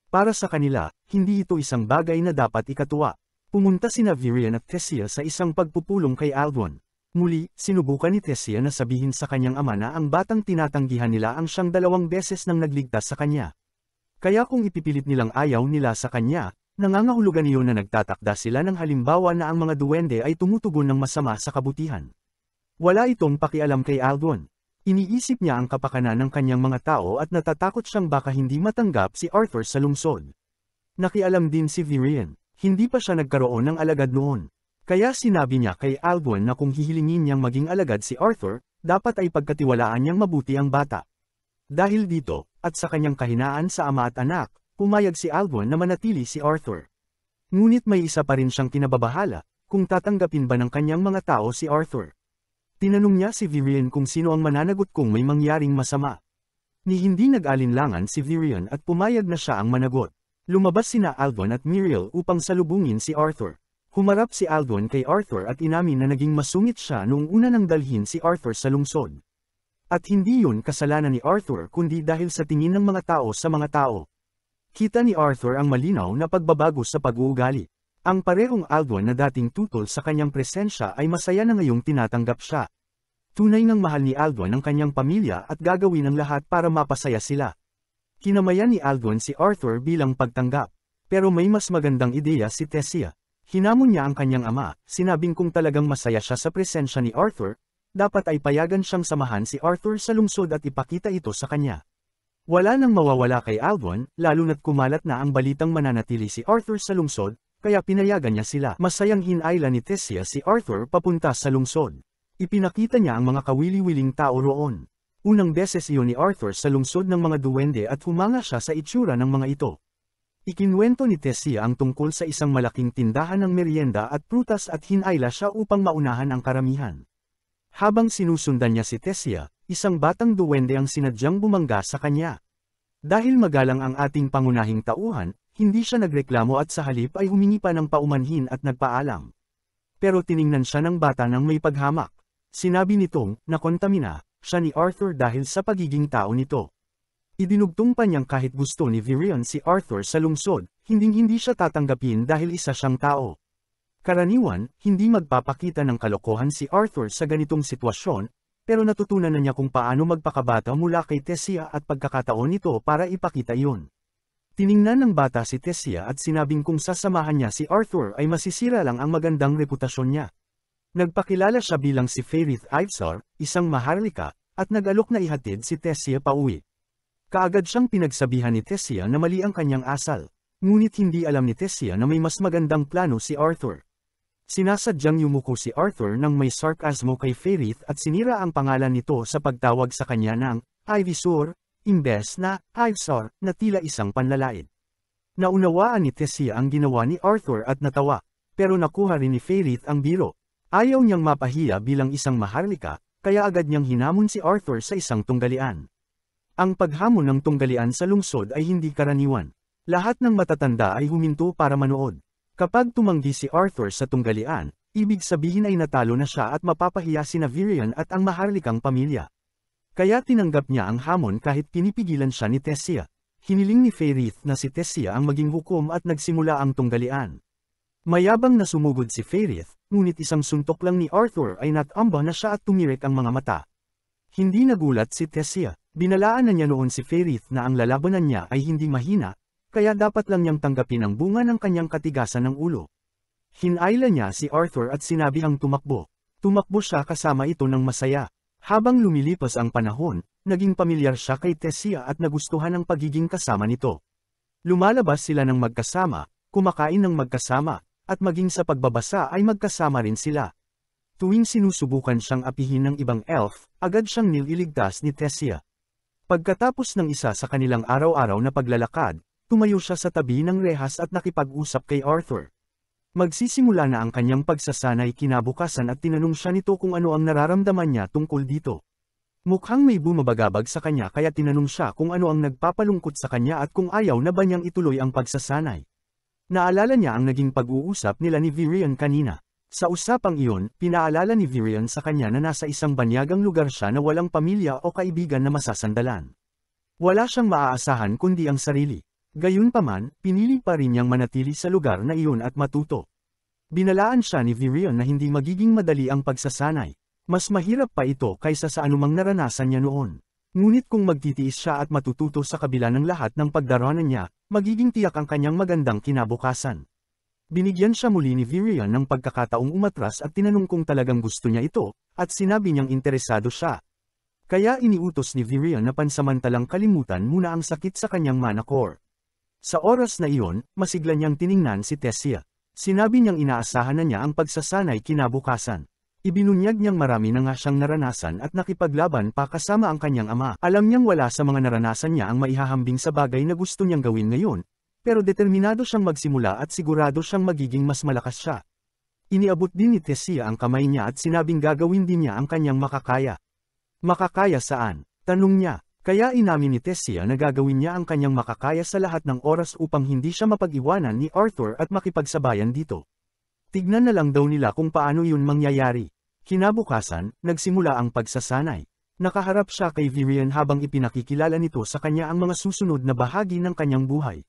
Para sa kanila, hindi ito isang bagay na dapat ikatuwa. Pumunta sina Virion at Tessia sa isang pagpupulong kay Alduin. Muli, sinubukan ni Tessia na sabihin sa kanyang ama na ang batang tinatanggihan nila ang siyang 2 beses nang nagligtas sa kanya. Kaya kung ipipilit nilang ayaw nila sa kanya, nangangahulugan iyon na nagtatakda sila ng halimbawa na ang mga duwende ay tumutugon ng masama sa kabutihan. Wala itong pakialam kay Alduin. Iniisip niya ang kapakanan ng kanyang mga tao at natatakot siyang baka hindi matanggap si Arthur sa lungsod. Nakialam din si Virion, hindi pa siya nagkaroon ng alagad noon. Kaya sinabi niya kay Alduin na kung hihilingin niyang maging alagad si Arthur, dapat ay pagkatiwalaan niyang mabuti ang bata. Dahil dito, at sa kanyang kahinaan sa ama at anak, pumayag si Alduin na manatili si Arthur. Ngunit may isa pa rin siyang kinababahala, kung tatanggapin ba ng kanyang mga tao si Arthur. Tinanong niya si Virion kung sino ang mananagot kung may mangyaring masama. Ni hindi nag-alinlangan si Virion at pumayag na siya ang managot. Lumabas sina Alduin at Miriel upang salubungin si Arthur. Humarap si Alduin kay Arthur at inamin na naging masungit siya noong una nang dalhin si Arthur sa lungsod. At hindi yun kasalanan ni Arthur kundi dahil sa tingin ng mga tao sa mga tao. Kita ni Arthur ang malinaw na pagbabago sa pag-uugali. Ang parehong Alduin na dating tutol sa kanyang presensya ay masaya na ngayong tinatanggap siya. Tunay ngang mahal ni Alduin ang kanyang pamilya at gagawin ang lahat para mapasaya sila. Kinamayan ni Alduin si Arthur bilang pagtanggap. Pero may mas magandang ideya si Tessia. Hinamon niya ang kanyang ama, sinabing kung talagang masaya siya sa presensya ni Arthur, dapat ay payagan siyang samahan si Arthur sa lungsod at ipakita ito sa kanya. Wala nang mawawala kay Alduin, lalo na't kumalat na ang balitang mananatili si Arthur sa lungsod, kaya pinayagan niya sila. Masayang hinayla ni Tessia si Arthur papunta sa lungsod. Ipinakita niya ang mga kawili-wiling tao roon. Unang beses iyon ni Arthur sa lungsod ng mga duwende at humanga siya sa itsura ng mga ito. Ikinwento ni Tessia ang tungkol sa isang malaking tindahan ng merienda at prutas at hinayla siya upang maunahan ang karamihan. Habang sinusundan niya si Tessia, isang batang duwende ang sinadyang bumangga sa kanya. Dahil magalang ang ating pangunahing tauhan, hindi siya nagreklamo at sa halip ay humingi pa ng paumanhin at nagpaalam. Pero tiningnan siya ng bata ng may paghamak. Sinabi nitong, nakontamina, siya ni Arthur dahil sa pagiging tao nito. Idinugtong pa niyang kahit gusto ni Virion si Arthur sa lungsod, hinding-hindi siya tatanggapin dahil isa siyang tao. Karaniwan, hindi magpapakita ng kalokohan si Arthur sa ganitong sitwasyon, pero natutunan na niya kung paano magpakabata mula kay Tessia at pagkakataon nito para ipakita iyon. Tiningnan ng bata si Tessia at sinabing kung sasamahan niya si Arthur ay masisira lang ang magandang reputasyon niya. Nagpakilala siya bilang si Fairith Ivesar, isang maharlika, at nag-alok na ihatid si Tessia pauwi. Kaagad siyang pinagsabihan ni Tessia na mali ang kanyang asal, ngunit hindi alam ni Tessia na may mas magandang plano si Arthur. Sinasadyang yumuko si Arthur nang may sarkasmo kay Fairith at sinira ang pangalan nito sa pagtawag sa kanya ng Ivisor, imbes na Ivesar na tila isang panlalait. Naunawaan ni Tessia ang ginawa ni Arthur at natawa, pero nakuha rin ni Fairith ang biro. Ayaw niyang mapahiya bilang isang maharlika, kaya agad niyang hinamon si Arthur sa isang tunggalian. Ang paghamon ng tunggalian sa lungsod ay hindi karaniwan. Lahat ng matatanda ay huminto para manood. Kapag tumanggi si Arthur sa tunggalian, ibig sabihin ay natalo na siya at mapapahiya sina Virion at ang maharlikang pamilya. Kaya tinanggap niya ang hamon kahit pinipigilan siya ni Tessia. Hiniling ni Fairith na si Tessia ang maging hukom at nagsimula ang tunggalian. Mayabang na sumugod si Fairith, ngunit isang suntok lang ni Arthur ay natamba na siya at tumirik ang mga mata. Hindi nagulat si Tessia. Binalaan na niya noon si Fairith na ang lalabanan niya ay hindi mahina, kaya dapat lang niyang tanggapin ang bunga ng kanyang katigasan ng ulo. Hinayla niya si Arthur at sinabihang tumakbo. Tumakbo siya kasama ito ng masaya. Habang lumilipas ang panahon, naging pamilyar siya kay Tessia at nagustuhan ang pagiging kasama nito. Lumalabas sila ng magkasama, kumakain ng magkasama, at maging sa pagbabasa ay magkasama rin sila. Tuwing sinusubukan siyang apihin ng ibang elf, agad siyang nililigtas ni Tessia. Pagkatapos ng isa sa kanilang araw-araw na paglalakad, tumayo siya sa tabi ng rehas at nakipag-usap kay Arthur. Magsisimula na ang kanyang pagsasanay kinabukasan at tinanong siya nito kung ano ang nararamdaman niya tungkol dito. Mukhang may bumabagabag sa kanya kaya tinanong siya kung ano ang nagpapalungkot sa kanya at kung ayaw na ba niyang ituloy ang pagsasanay. Naalala niya ang naging pag-uusap nila ni Virion kanina. Sa usapang iyon, pinaalala ni Virion sa kanya na nasa isang banyagang lugar siya na walang pamilya o kaibigan na masasandalan. Wala siyang maaasahan kundi ang sarili. Gayunpaman, pinili pa rin niyang manatili sa lugar na iyon at matuto. Binalaan siya ni Virion na hindi magiging madali ang pagsasanay. Mas mahirap pa ito kaysa sa anumang naranasan niya noon. Ngunit kung magtitiis siya at matututo sa kabila ng lahat ng pagdaraanan niya, magiging tiyak ang kanyang magandang kinabukasan. Binigyan siya muli ni Virion ng pagkakataong umatras at tinanong kung talagang gusto niya ito, at sinabi niyang interesado siya. Kaya iniutos ni Virion na pansamantalang kalimutan muna ang sakit sa kanyang manakor. Sa oras na iyon, masigla niyang tiningnan si Tessia. Sinabi niyang inaasahan na niya ang pagsasanay kinabukasan. Ibinunyag niyang marami na nga siyang naranasan at nakipaglaban pa kasama ang kanyang ama. Alam niyang wala sa mga naranasan niya ang maihahambing sa bagay na gusto niyang gawin ngayon, pero determinado siyang magsimula at sigurado siyang magiging mas malakas siya. Iniabot din ni Tessia ang kamay niya at sinabing gagawin din niya ang kanyang makakaya. Makakaya saan? Tanong niya. Kaya inamin ni Tessia na gagawin niya ang kanyang makakaya sa lahat ng oras upang hindi siya mapag-iwanan ni Arthur at makipagsabayan dito. Tignan na lang daw nila kung paano yun mangyayari. Kinabukasan, nagsimula ang pagsasanay. Nakaharap siya kay Virion habang ipinakikilala nito sa kanya ang mga susunod na bahagi ng kanyang buhay.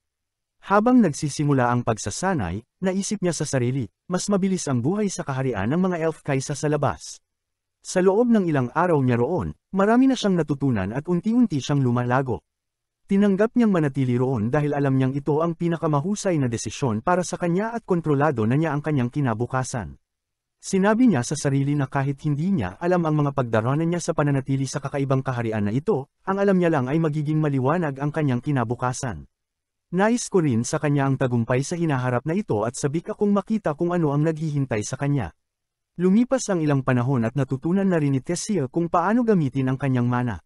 Habang nagsisimula ang pagsasanay, naisip niya sa sarili, mas mabilis ang buhay sa kaharian ng mga elf kaysa sa labas. Sa loob ng ilang araw niya roon, marami na siyang natutunan at unti-unti siyang lumalago. Tinanggap niyang manatili roon dahil alam niyang ito ang pinakamahusay na desisyon para sa kanya at kontrolado na niya ang kanyang kinabukasan. Sinabi niya sa sarili na kahit hindi niya alam ang mga pagdaraanan niya sa pananatili sa kakaibang kaharian na ito, ang alam niya lang ay magiging maliwanag ang kanyang kinabukasan. Nais ko rin sa kanya ang tagumpay sa hinaharap na ito at sabik akong makita kung ano ang naghihintay sa kanya. Lumipas ang ilang panahon at natutunan na rin ni Tessia kung paano gamitin ang kanyang mana.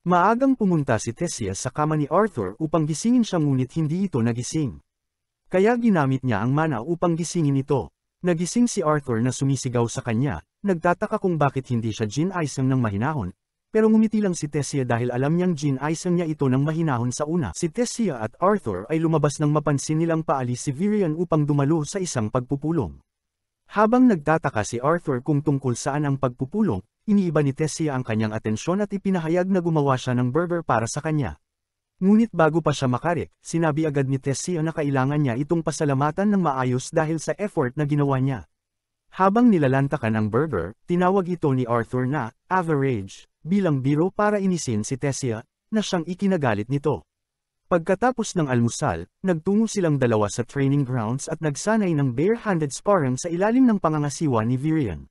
Maagang pumunta si Tessia sa kama ni Arthur upang gisingin siya ngunit hindi ito nagising. Kaya ginamit niya ang mana upang gisingin ito. Nagising si Arthur na sumisigaw sa kanya, nagtataka kung bakit hindi siya ginaisang ng mahinahon, pero ngumiti lang si Tessia dahil alam niyang ginaisang niya ito ng mahinahon sa una. Si Tessia at Arthur ay lumabas nang mapansin nilang paalis si Virion upang dumalo sa isang pagpupulong. Habang nagtataka si Arthur kung tungkol saan ang pagpupulong, iniiba ni Tessia ang kanyang atensyon at ipinahayag na gumawa siya ng burger para sa kanya. Ngunit bago pa siya makarik, sinabi agad ni Tessia na kailangan niya itong pasalamatan ng maayos dahil sa effort na ginawa niya. Habang nilalantakan ang burger, tinawag ito ni Arthur na average, bilang biro para inisin si Tessia, na siyang ikinagalit nito. Pagkatapos ng almusal, nagtungo silang dalawa sa training grounds at nagsanay ng bare-handed sparring sa ilalim ng pangangasiwa ni Virion.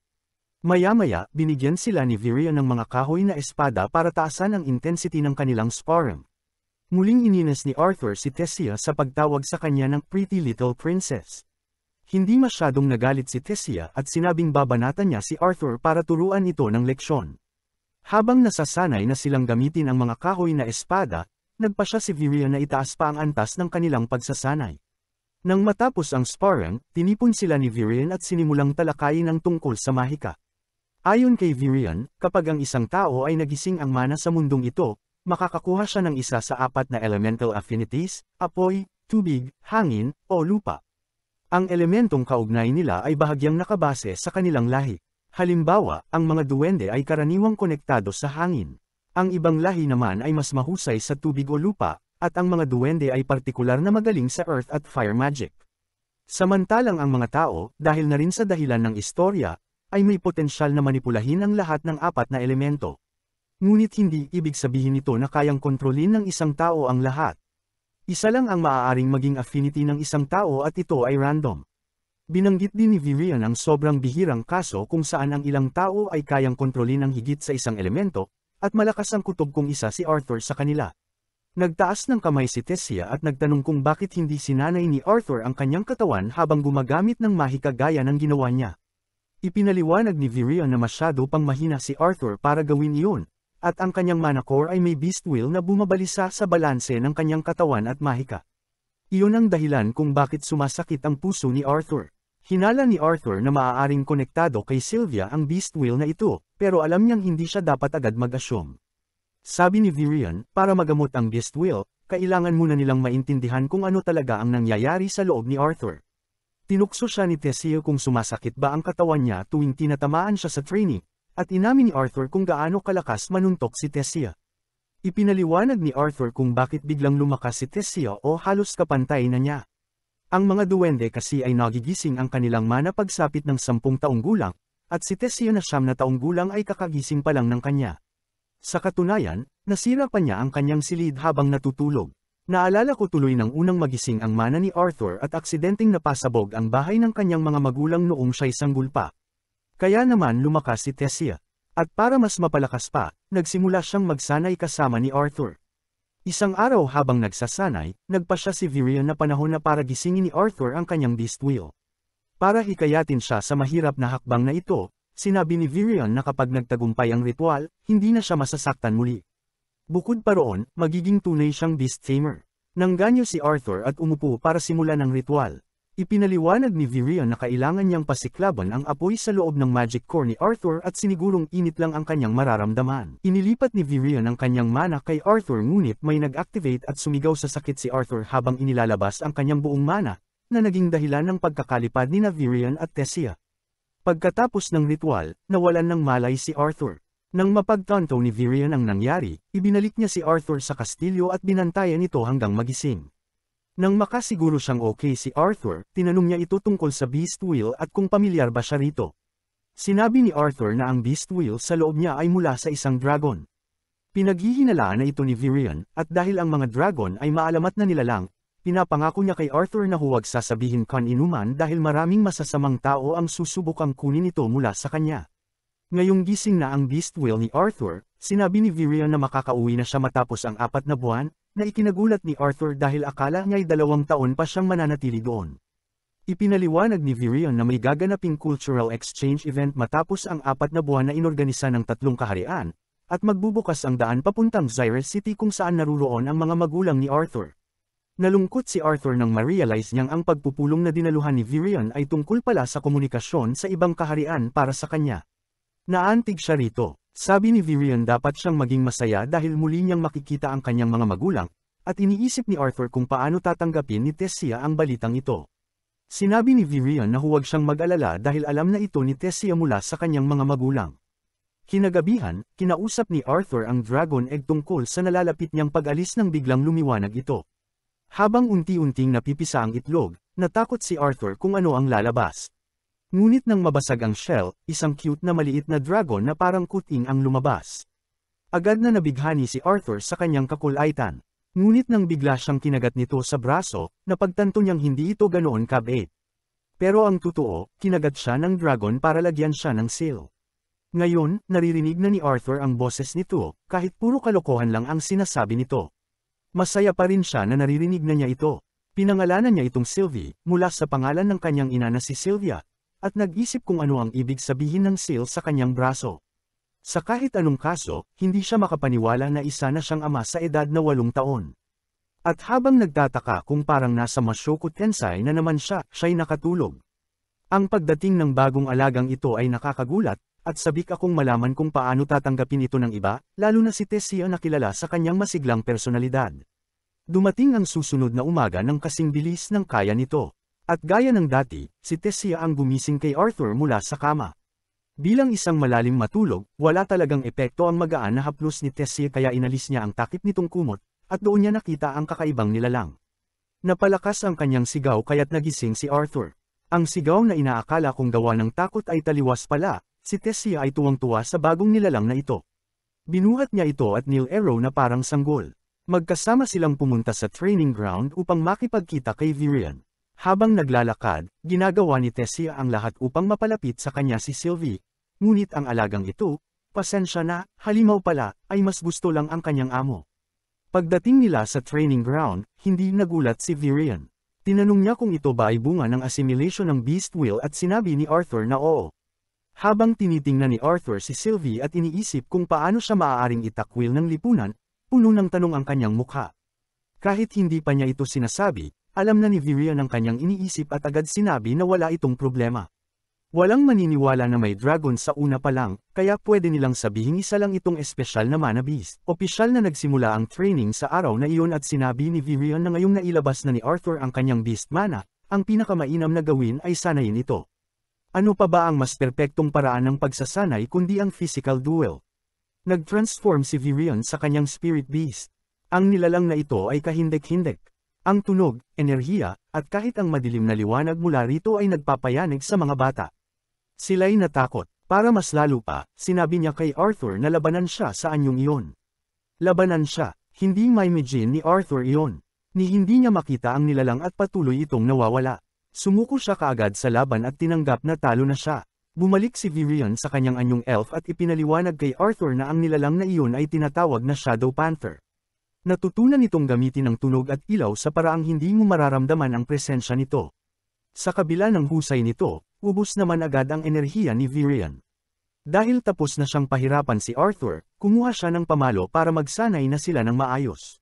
Maya-maya, binigyan sila ni Virion ng mga kahoy na espada para taasan ang intensity ng kanilang sparring. Muling ininas ni Arthur si Tessia sa pagtawag sa kanya ng Pretty Little Princess. Hindi masyadong nagalit si Tessia at sinabing babanatan niya si Arthur para turuan ito ng leksyon. Habang nasasanay na silang gamitin ang mga kahoy na espada, nagpasya si Virion na itaas pa ang antas ng kanilang pagsasanay. Nang matapos ang sparring, tinipon sila ni Virion at sinimulang talakayin ang tungkol sa mahika. Ayon kay Virion, kapag ang isang tao ay nagising ang mana sa mundong ito, makakakuha siya ng isa sa 4 na elemental affinities, apoy, tubig, hangin, o lupa. Ang elementong kaugnay nila ay bahagyang nakabase sa kanilang lahi. Halimbawa, ang mga duwende ay karaniwang konektado sa hangin. Ang ibang lahi naman ay mas mahusay sa tubig o lupa, at ang mga duwende ay partikular na magaling sa earth at fire magic. Samantalang ang mga tao, dahil na rin sa dahilan ng istorya, ay may potensyal na manipulahin ang lahat ng 4 na elemento. Ngunit hindi ibig sabihin nito na kayang kontrolin ng isang tao ang lahat. Isa lang ang maaaring maging affinity ng isang tao at ito ay random. Binanggit din ni Virion ang sobrang bihirang kaso kung saan ang ilang tao ay kayang kontrolin ng higit sa isang elemento, at malakas ang kutob kung isa si Arthur sa kanila. Nagtaas ng kamay si Tessia at nagtanong kung bakit hindi sinanay ni Arthur ang kanyang katawan habang gumagamit ng mahika gaya ng ginawa niya. Ipinaliwanag ni Virion na masyado pang mahina si Arthur para gawin iyon, at ang kanyang mana core ay may beast will na bumabalisa sa balanse ng kanyang katawan at mahika. Iyon ang dahilan kung bakit sumasakit ang puso ni Arthur. Hinala ni Arthur na maaaring konektado kay Sylvia ang beast will na ito, pero alam niyang hindi siya dapat agad mag-assume. Sabi ni Virion, para magamot ang beast will, kailangan muna nilang maintindihan kung ano talaga ang nangyayari sa loob ni Arthur. Tinukso siya ni Tessia kung sumasakit ba ang katawan niya tuwing tinatamaan siya sa training, at inamin ni Arthur kung gaano kalakas manuntok si Tessia. Ipinaliwanag ni Arthur kung bakit biglang lumakas si Tessia o halos kapantay na niya. Ang mga duwende kasi ay nagigising ang kanilang mana pagsapit ng 10 taong gulang, at si Tessia na 9 na taong gulang ay kakagising pa lang ng kanya. Sa katunayan, nasira pa niya ang kanyang silid habang natutulog. Naalala ko tuloy ng unang magising ang mana ni Arthur at aksidenteng napasabog ang bahay ng kanyang mga magulang noong siya'y sanggol pa. Kaya naman lumakas si Tessia. At para mas mapalakas pa, nagsimula siyang magsanay kasama ni Arthur. Isang araw habang nagsasanay, nagpasya si Virion na panahon na para gisingin ni Arthur ang kanyang beast will. Para hikayatin siya sa mahirap na hakbang na ito, sinabi ni Virion na kapag nagtagumpay ang ritual, hindi na siya masasaktan muli. Bukod pa roon, magiging tunay siyang beast tamer. Nangganyo si Arthur at umupo para simulan ang ritual. Ipinaliwanag ni Virion na kailangan niyang pasiklaban ang apoy sa loob ng magic core ni Arthur at sinigurong init lang ang kanyang mararamdaman. Inilipat ni Virion ang kanyang mana kay Arthur ngunit may nag-activate at sumigaw sa sakit si Arthur habang inilalabas ang kanyang buong mana, na naging dahilan ng pagkakalipad ni Virion at Tessia. Pagkatapos ng ritual, nawalan ng malay si Arthur. Nang mapagtanto ni Virion ang nangyari, ibinalik niya si Arthur sa kastilyo at binantayan ito hanggang magising. Nang makasiguro siyang okay si Arthur, tinanong niya ito tungkol sa Beast Wheel at kung pamilyar ba siya rito. Sinabi ni Arthur na ang Beast Wheel sa loob niya ay mula sa isang dragon. Pinaghihinalaan na ito ni Virion, at dahil ang mga dragon ay maalamat na nilalang, pinapangako niya kay Arthur na huwag sasabihin kan-inuman dahil maraming masasamang tao ang susubukang kunin ito mula sa kanya. Ngayong gising na ang Beast Wheel ni Arthur, sinabi ni Virion na makakauwi na siya matapos ang 4 na buwan, na ikinagulat ni Arthur dahil akala niya ay 2 taon pa siyang mananatili doon. Ipinaliwanag ni Virion na may gaganaping cultural exchange event matapos ang 4 na buwan na inorganisa ng 3 kaharian, at magbubukas ang daan papuntang Zyrus City kung saan naruroon ang mga magulang ni Arthur. Nalungkot si Arthur nang ma-realize niyang ang pagpupulong na dinaluhan ni Virion ay tungkol pala sa komunikasyon sa ibang kaharian para sa kanya. Naantig siya rito. Sabi ni Virion dapat siyang maging masaya dahil muli niyang makikita ang kanyang mga magulang, at iniisip ni Arthur kung paano tatanggapin ni Tessia ang balitang ito. Sinabi ni Virion na huwag siyang mag-alala dahil alam na ito ni Tessia mula sa kanyang mga magulang. Kinagabihan, kinausap ni Arthur ang Dragon Egg tungkol sa nalalapit niyang pag-alis nang biglang lumiwanag ito. Habang unti-unting napipisa ang itlog, natakot si Arthur kung ano ang lalabas. Ngunit nang mabasag ang shell, isang cute na maliit na dragon na parang kuting ang lumabas. Agad na nabighani si Arthur sa kanyang kakulaitan. Ngunit nang bigla siyang kinagat nito sa braso, napagtanto niyang hindi ito ganoon kabait. Pero ang totoo, kinagat siya ng dragon para lagyan siya ng seal. Ngayon, naririnig na ni Arthur ang boses nito, kahit puro kalokohan lang ang sinasabi nito. Masaya pa rin siya na naririnig na niya ito. Pinangalanan niya itong Sylvie, mula sa pangalan ng kanyang ina na si Sylvia, at nag-isip kung ano ang ibig sabihin ng seal sa kanyang braso. Sa kahit anong kaso, hindi siya makapaniwala na isa na siyang ama sa edad na 8 taon. At habang nagtataka kung parang nasa Mushoku Tensei na naman siya'y nakatulog. Ang pagdating ng bagong alagang ito ay nakakagulat, at sabik akong malaman kung paano tatanggapin ito ng iba, lalo na si Tessia na kilala sa kanyang masiglang personalidad. Dumating ang susunod na umaga ng kasing bilis ng kaya nito. At gaya ng dati, si Tessia ang gumising kay Arthur mula sa kama. Bilang isang malalim matulog, wala talagang epekto ang magaan na haplos ni Tessia kaya inalis niya ang takip nitong kumot, at doon niya nakita ang kakaibang nilalang. Napalakas ang kanyang sigaw kaya't nagising si Arthur. Ang sigaw na inaakala kong gawa ng takot ay taliwas pala, si Tessia ay tuwang-tuwa sa bagong nilalang na ito. Binuhat niya ito at Neil Arrow na parang sanggol. Magkasama silang pumunta sa training ground upang makipagkita kay Virion. Habang naglalakad, ginagawa ni Tessia ang lahat upang mapalapit sa kanya si Sylvie. Ngunit ang alagang ito, pasensya na, halimaw pala, ay mas gusto lang ang kanyang amo. Pagdating nila sa training ground, hindi nagulat si Virion. Tinanong niya kung ito ba ay bunga ng assimilation ng Beast Wheel at sinabi ni Arthur na oo. Habang tinitingnan ni Arthur si Sylvie at iniisip kung paano siya maaaring itakwil ng lipunan, puno ng tanong ang kanyang mukha. Kahit hindi pa niya ito sinasabi, alam na ni Virion ang kanyang iniisip at agad sinabi na wala itong problema. Walang maniniwala na may dragon sa una pa lang, kaya pwede nilang sabihin isa lang itong espesyal na mana beast. Opisyal na nagsimula ang training sa araw na iyon at sinabi ni Virion na ngayong nailabas na ni Arthur ang kanyang beast mana, ang pinakamainam na gawin ay sanayin ito. Ano pa ba ang mas perpektong paraan ng pagsasanay kundi ang physical duel? Nag-transform si Virion sa kanyang spirit beast. Ang nilalang na ito ay kahindek-hindek. Ang tunog, enerhiya, at kahit ang madilim na liwanag mula rito ay nagpapayanig sa mga bata. Sila'y natakot. Para mas lalo pa, sinabi niya kay Arthur na labanan siya sa anyong iyon. Labanan siya, hindi maimagine ni Arthur iyon. Ni hindi niya makita ang nilalang at patuloy itong nawawala. Sumuko siya kaagad sa laban at tinanggap na talo na siya. Bumalik si Virion sa kanyang anyong elf at ipinaliwanag kay Arthur na ang nilalang na iyon ay tinatawag na Shadow Panther. Natutunan itong gamitin ng tunog at ilaw sa paraang hindi mo mararamdaman ang presensya nito. Sa kabila ng husay nito, ubos naman agad ang enerhiya ni Virion. Dahil tapos na siyang pahirapan si Arthur, kumuha siya ng pamalo para magsanay na sila ng maayos.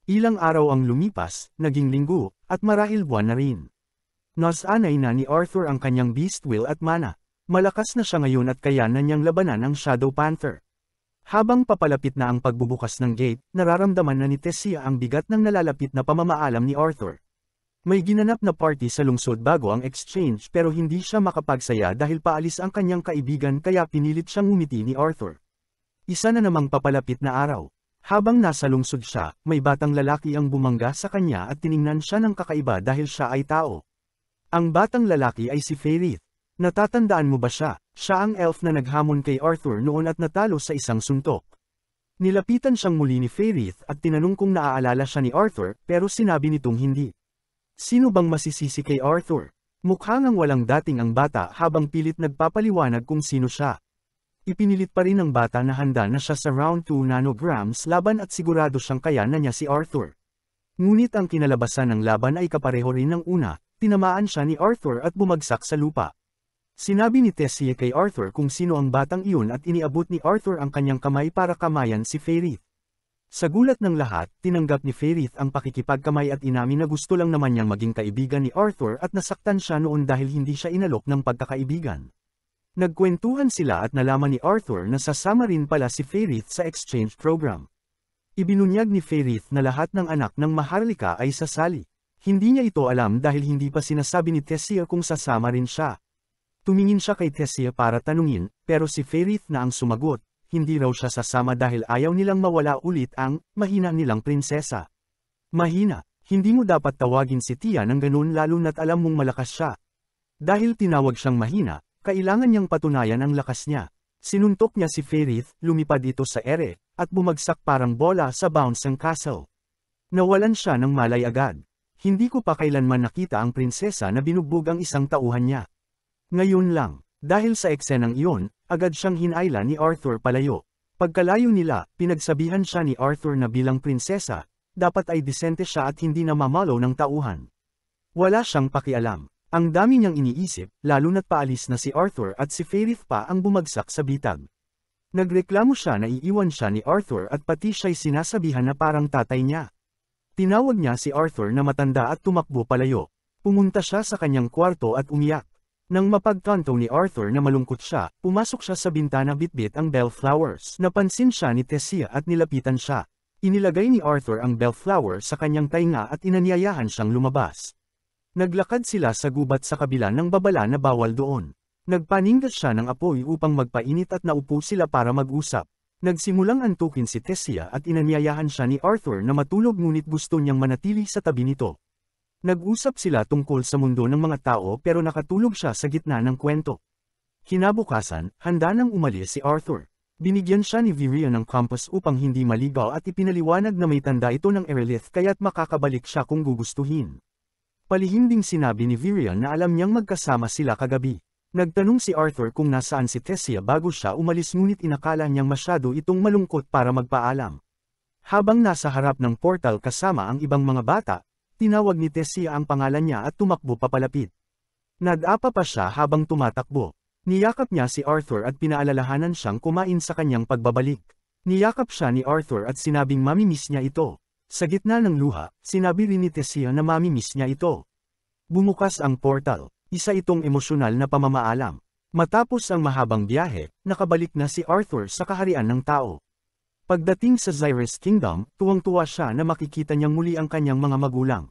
Ilang araw ang lumipas, naging linggo, at marahil buwan na rin. Nasanay na ni Arthur ang kanyang beast will at mana. Malakas na siya ngayon at kaya na niyang labanan ang Shadow Panther. Habang papalapit na ang pagbubukas ng gate, nararamdaman na ni Tessia ang bigat ng nalalapit na pamamaalam ni Arthur. May ginanap na party sa lungsod bago ang exchange pero hindi siya makapagsaya dahil paalis ang kanyang kaibigan kaya pinilit siyang ngumiti ni Arthur. Isa na namang papalapit na araw. Habang nasa lungsod siya, may batang lalaki ang bumangga sa kanya at tiningnan siya ng kakaiba dahil siya ay tao. Ang batang lalaki ay si Fairith. Natatandaan mo ba siya? Siya ang elf na naghamon kay Arthur noon at natalo sa isang suntok. Nilapitan siyang muli ni Fairith at tinanong kung naaalala siya ni Arthur pero sinabi nitong hindi. Sino bang masisisi kay Arthur? Mukha ngang walang dating ang bata habang pilit nagpapaliwanag kung sino siya. Ipinilit pa rin ng bata na handa na siya sa round 2 nanograms laban at sigurado siyang kaya na niya si Arthur. Ngunit ang kinalabasan ng laban ay kapareho rin ng una, tinamaan siya ni Arthur at bumagsak sa lupa. Sinabi ni Tessie kay Arthur kung sino ang batang iyon at iniabot ni Arthur ang kanyang kamay para kamayan si Fairith. Sa gulat ng lahat, tinanggap ni Fairith ang pakikipagkamay at inamin na gusto lang naman niyang maging kaibigan ni Arthur at nasaktan siya noon dahil hindi siya inalok ng pagkakaibigan. Nagkwentuhan sila at nalaman ni Arthur na sasama rin pala si Fairith sa exchange program. Ibinunyag ni Fairith na lahat ng anak ng Maharlika ay sasali. Hindi niya ito alam dahil hindi pa sinasabi ni Tessie kung sasama rin siya. Tumingin siya kay Tessie para tanungin, pero si Fairith na ang sumagot. Hindi raw siya sasama dahil ayaw nilang mawala ulit ang mahina nilang prinsesa. Mahina, hindi mo dapat tawagin si Tia ng ganun lalo na't alam mong malakas siya. Dahil tinawag siyang mahina, kailangan niyang patunayan ang lakas niya. Sinuntok niya si Fairith, lumipad ito sa ere, at bumagsak parang bola sa bouncing castle. Nawalan siya ng malay agad. Hindi ko pa kailanman nakita ang prinsesa na binugbog ang isang tauhan niya. Ngayon lang. Dahil sa eksenang iyon, agad siyang hinayla ni Arthur palayo. Pagkalayo nila, pinagsabihan siya ni Arthur na bilang prinsesa, dapat ay disente siya at hindi na mamalo ng tauhan. Wala siyang pakialam. Ang dami niyang iniisip, lalo na't paalis na si Arthur at si Fairith pa ang bumagsak sa bitag. Nagreklamo siya na iiwan siya ni Arthur at pati siya'y sinasabihan na parang tatay niya. Tinawag niya si Arthur na matanda at tumakbo palayo. Pumunta siya sa kanyang kwarto at umiyak. Nang mapagtanto ni Arthur na malungkot siya, pumasok siya sa bintana bitbit ang bellflowers. Napansin siya ni Tessie at nilapitan siya. Inilagay ni Arthur ang bellflower sa kanyang tainga at inanyayahan siyang lumabas. Naglakad sila sa gubat sa kabila ng babala na bawal doon. Nagpaningas siya ng apoy upang magpainit at naupo sila para mag-usap. Nagsimulang antukin si Tessie at inanyayahan siya ni Arthur na matulog ngunit gusto niyang manatili sa tabi nito. Nag-usap sila tungkol sa mundo ng mga tao pero nakatulog siya sa gitna ng kwento. Kinabukasan, handa nang umalis si Arthur. Binigyan siya ni Virion ng compass upang hindi maligaw at ipinaliwanag na may tanda ito ng Erelith kaya't makakabalik siya kung gugustuhin. Palihim ding sinabi ni Virion na alam niyang magkasama sila kagabi. Nagtanong si Arthur kung nasaan si Tessie bago siya umalis ngunit inakala niyang masyado itong malungkot para magpaalam. Habang nasa harap ng portal kasama ang ibang mga bata, tinawag ni Tessie ang pangalan niya at tumakbo papalapit. Nadapa pa siya habang tumatakbo. Niyakap niya si Arthur at pinaalalahanan siyang kumain sa kanyang pagbabalik. Niyakap siya ni Arthur at sinabing mamimiss niya ito. Sa gitna ng luha, sinabi rin ni Tessie na mamimiss niya ito. Bumukas ang portal. Isa itong emosyonal na pamamaalam. Matapos ang mahabang biyahe, nakabalik na si Arthur sa kaharian ng tao. Pagdating sa Zyrus Kingdom, tuwang-tuwa siya na makikita niyang muli ang kanyang mga magulang.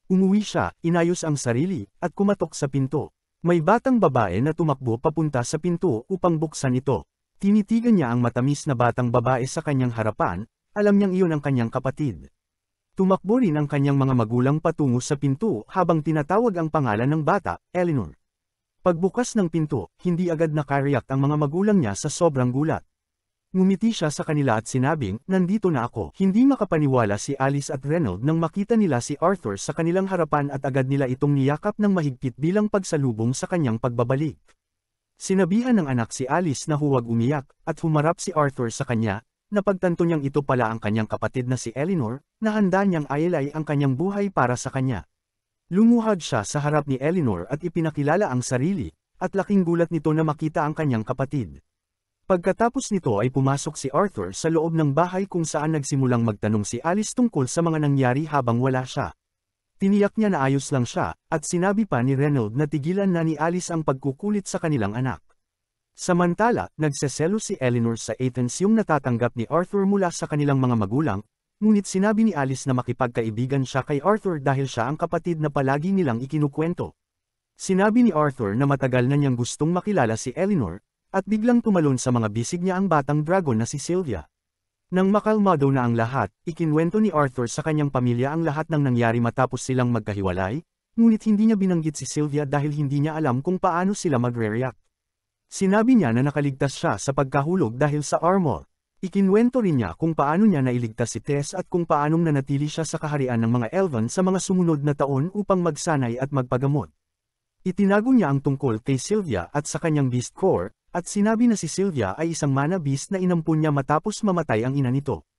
Umuwi siya, inayos ang sarili, at kumatok sa pinto. May batang babae na tumakbo papunta sa pinto upang buksan ito. Tinitigan niya ang matamis na batang babae sa kanyang harapan, alam niyang iyon ang kanyang kapatid. Tumakbo rin ang kanyang mga magulang patungo sa pinto habang tinatawag ang pangalan ng bata, Eleanor. Pagbukas ng pinto, hindi agad nakariyak ang mga magulang niya sa sobrang gulat. Ngumiti siya sa kanila at sinabing, nandito na ako. Hindi makapaniwala si Alice at Reynold nang makita nila si Arthur sa kanilang harapan at agad nila itong niyakap ng mahigpit bilang pagsalubong sa kanyang pagbabalik. Sinabihan ng anak si Alice na huwag umiyak, at humarap si Arthur sa kanya, napagtanto niyang ito pala ang kanyang kapatid na si Eleanor, na handa niyang ayalay ang kanyang buhay para sa kanya. Lumuhad siya sa harap ni Eleanor at ipinakilala ang sarili, at laking gulat nito na makita ang kanyang kapatid. Pagkatapos nito ay pumasok si Arthur sa loob ng bahay kung saan nagsimulang magtanong si Alice tungkol sa mga nangyari habang wala siya. Tiniyak niya na ayos lang siya, at sinabi pa ni Reynold na tigilan na ni Alice ang pagkukulit sa kanilang anak. Samantala, nagseselo si Eleanor sa Athens yung natatanggap ni Arthur mula sa kanilang mga magulang, ngunit sinabi ni Alice na makipagkaibigan siya kay Arthur dahil siya ang kapatid na palagi nilang ikinukwento. Sinabi ni Arthur na matagal na niyang gustong makilala si Eleanor, at biglang tumalon sa mga bisig niya ang batang dragon na si Sylvia. Nang makalmado na ang lahat, ikinwento ni Arthur sa kanyang pamilya ang lahat ng nangyari matapos silang magkahiwalay, ngunit hindi niya binanggit si Sylvia dahil hindi niya alam kung paano sila magre-react. Sinabi niya na nakaligtas siya sa pagkahulog dahil sa armor. Ikinwento rin niya kung paano niya nailigtas si Tess at kung paanong nanatili siya sa kaharian ng mga Elven sa mga sumunod na taon upang magsanay at magpagamot. Itinago niya ang tungkol kay Sylvia at sa kanyang beast core, at sinabi na si Sylvia ay isang mana beast na inampun niya matapos mamatay ang ina nito.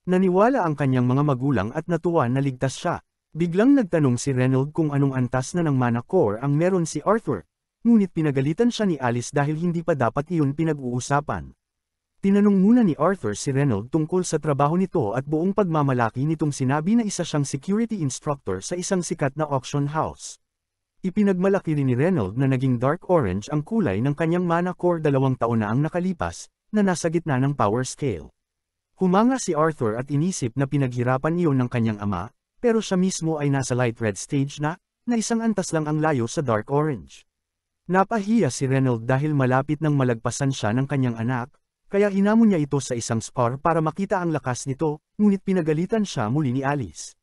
Naniwala ang kanyang mga magulang at natuwa na ligtas siya. Biglang nagtanong si Reynold kung anong antas na ng mana core ang meron si Arthur. Ngunit pinagalitan siya ni Alice dahil hindi pa dapat iyon pinag-uusapan. Tinanong muna ni Arthur si Reynold tungkol sa trabaho nito at buong pagmamalaki nitong sinabi na isa siyang security instructor sa isang sikat na auction house. Ipinagmalaki rin ni Reynold na naging dark orange ang kulay ng kanyang mana core 2 taon na ang nakalipas, na nasa gitna ng power scale. Humanga si Arthur at inisip na pinaghirapan iyon ng kanyang ama, pero siya mismo ay nasa light red stage na isang antas lang ang layo sa dark orange. Napahiya si Reynold dahil malapit nang malagpasan siya ng kanyang anak, kaya hinamon niya ito sa isang spar para makita ang lakas nito, ngunit pinagalitan siya muli ni Alice.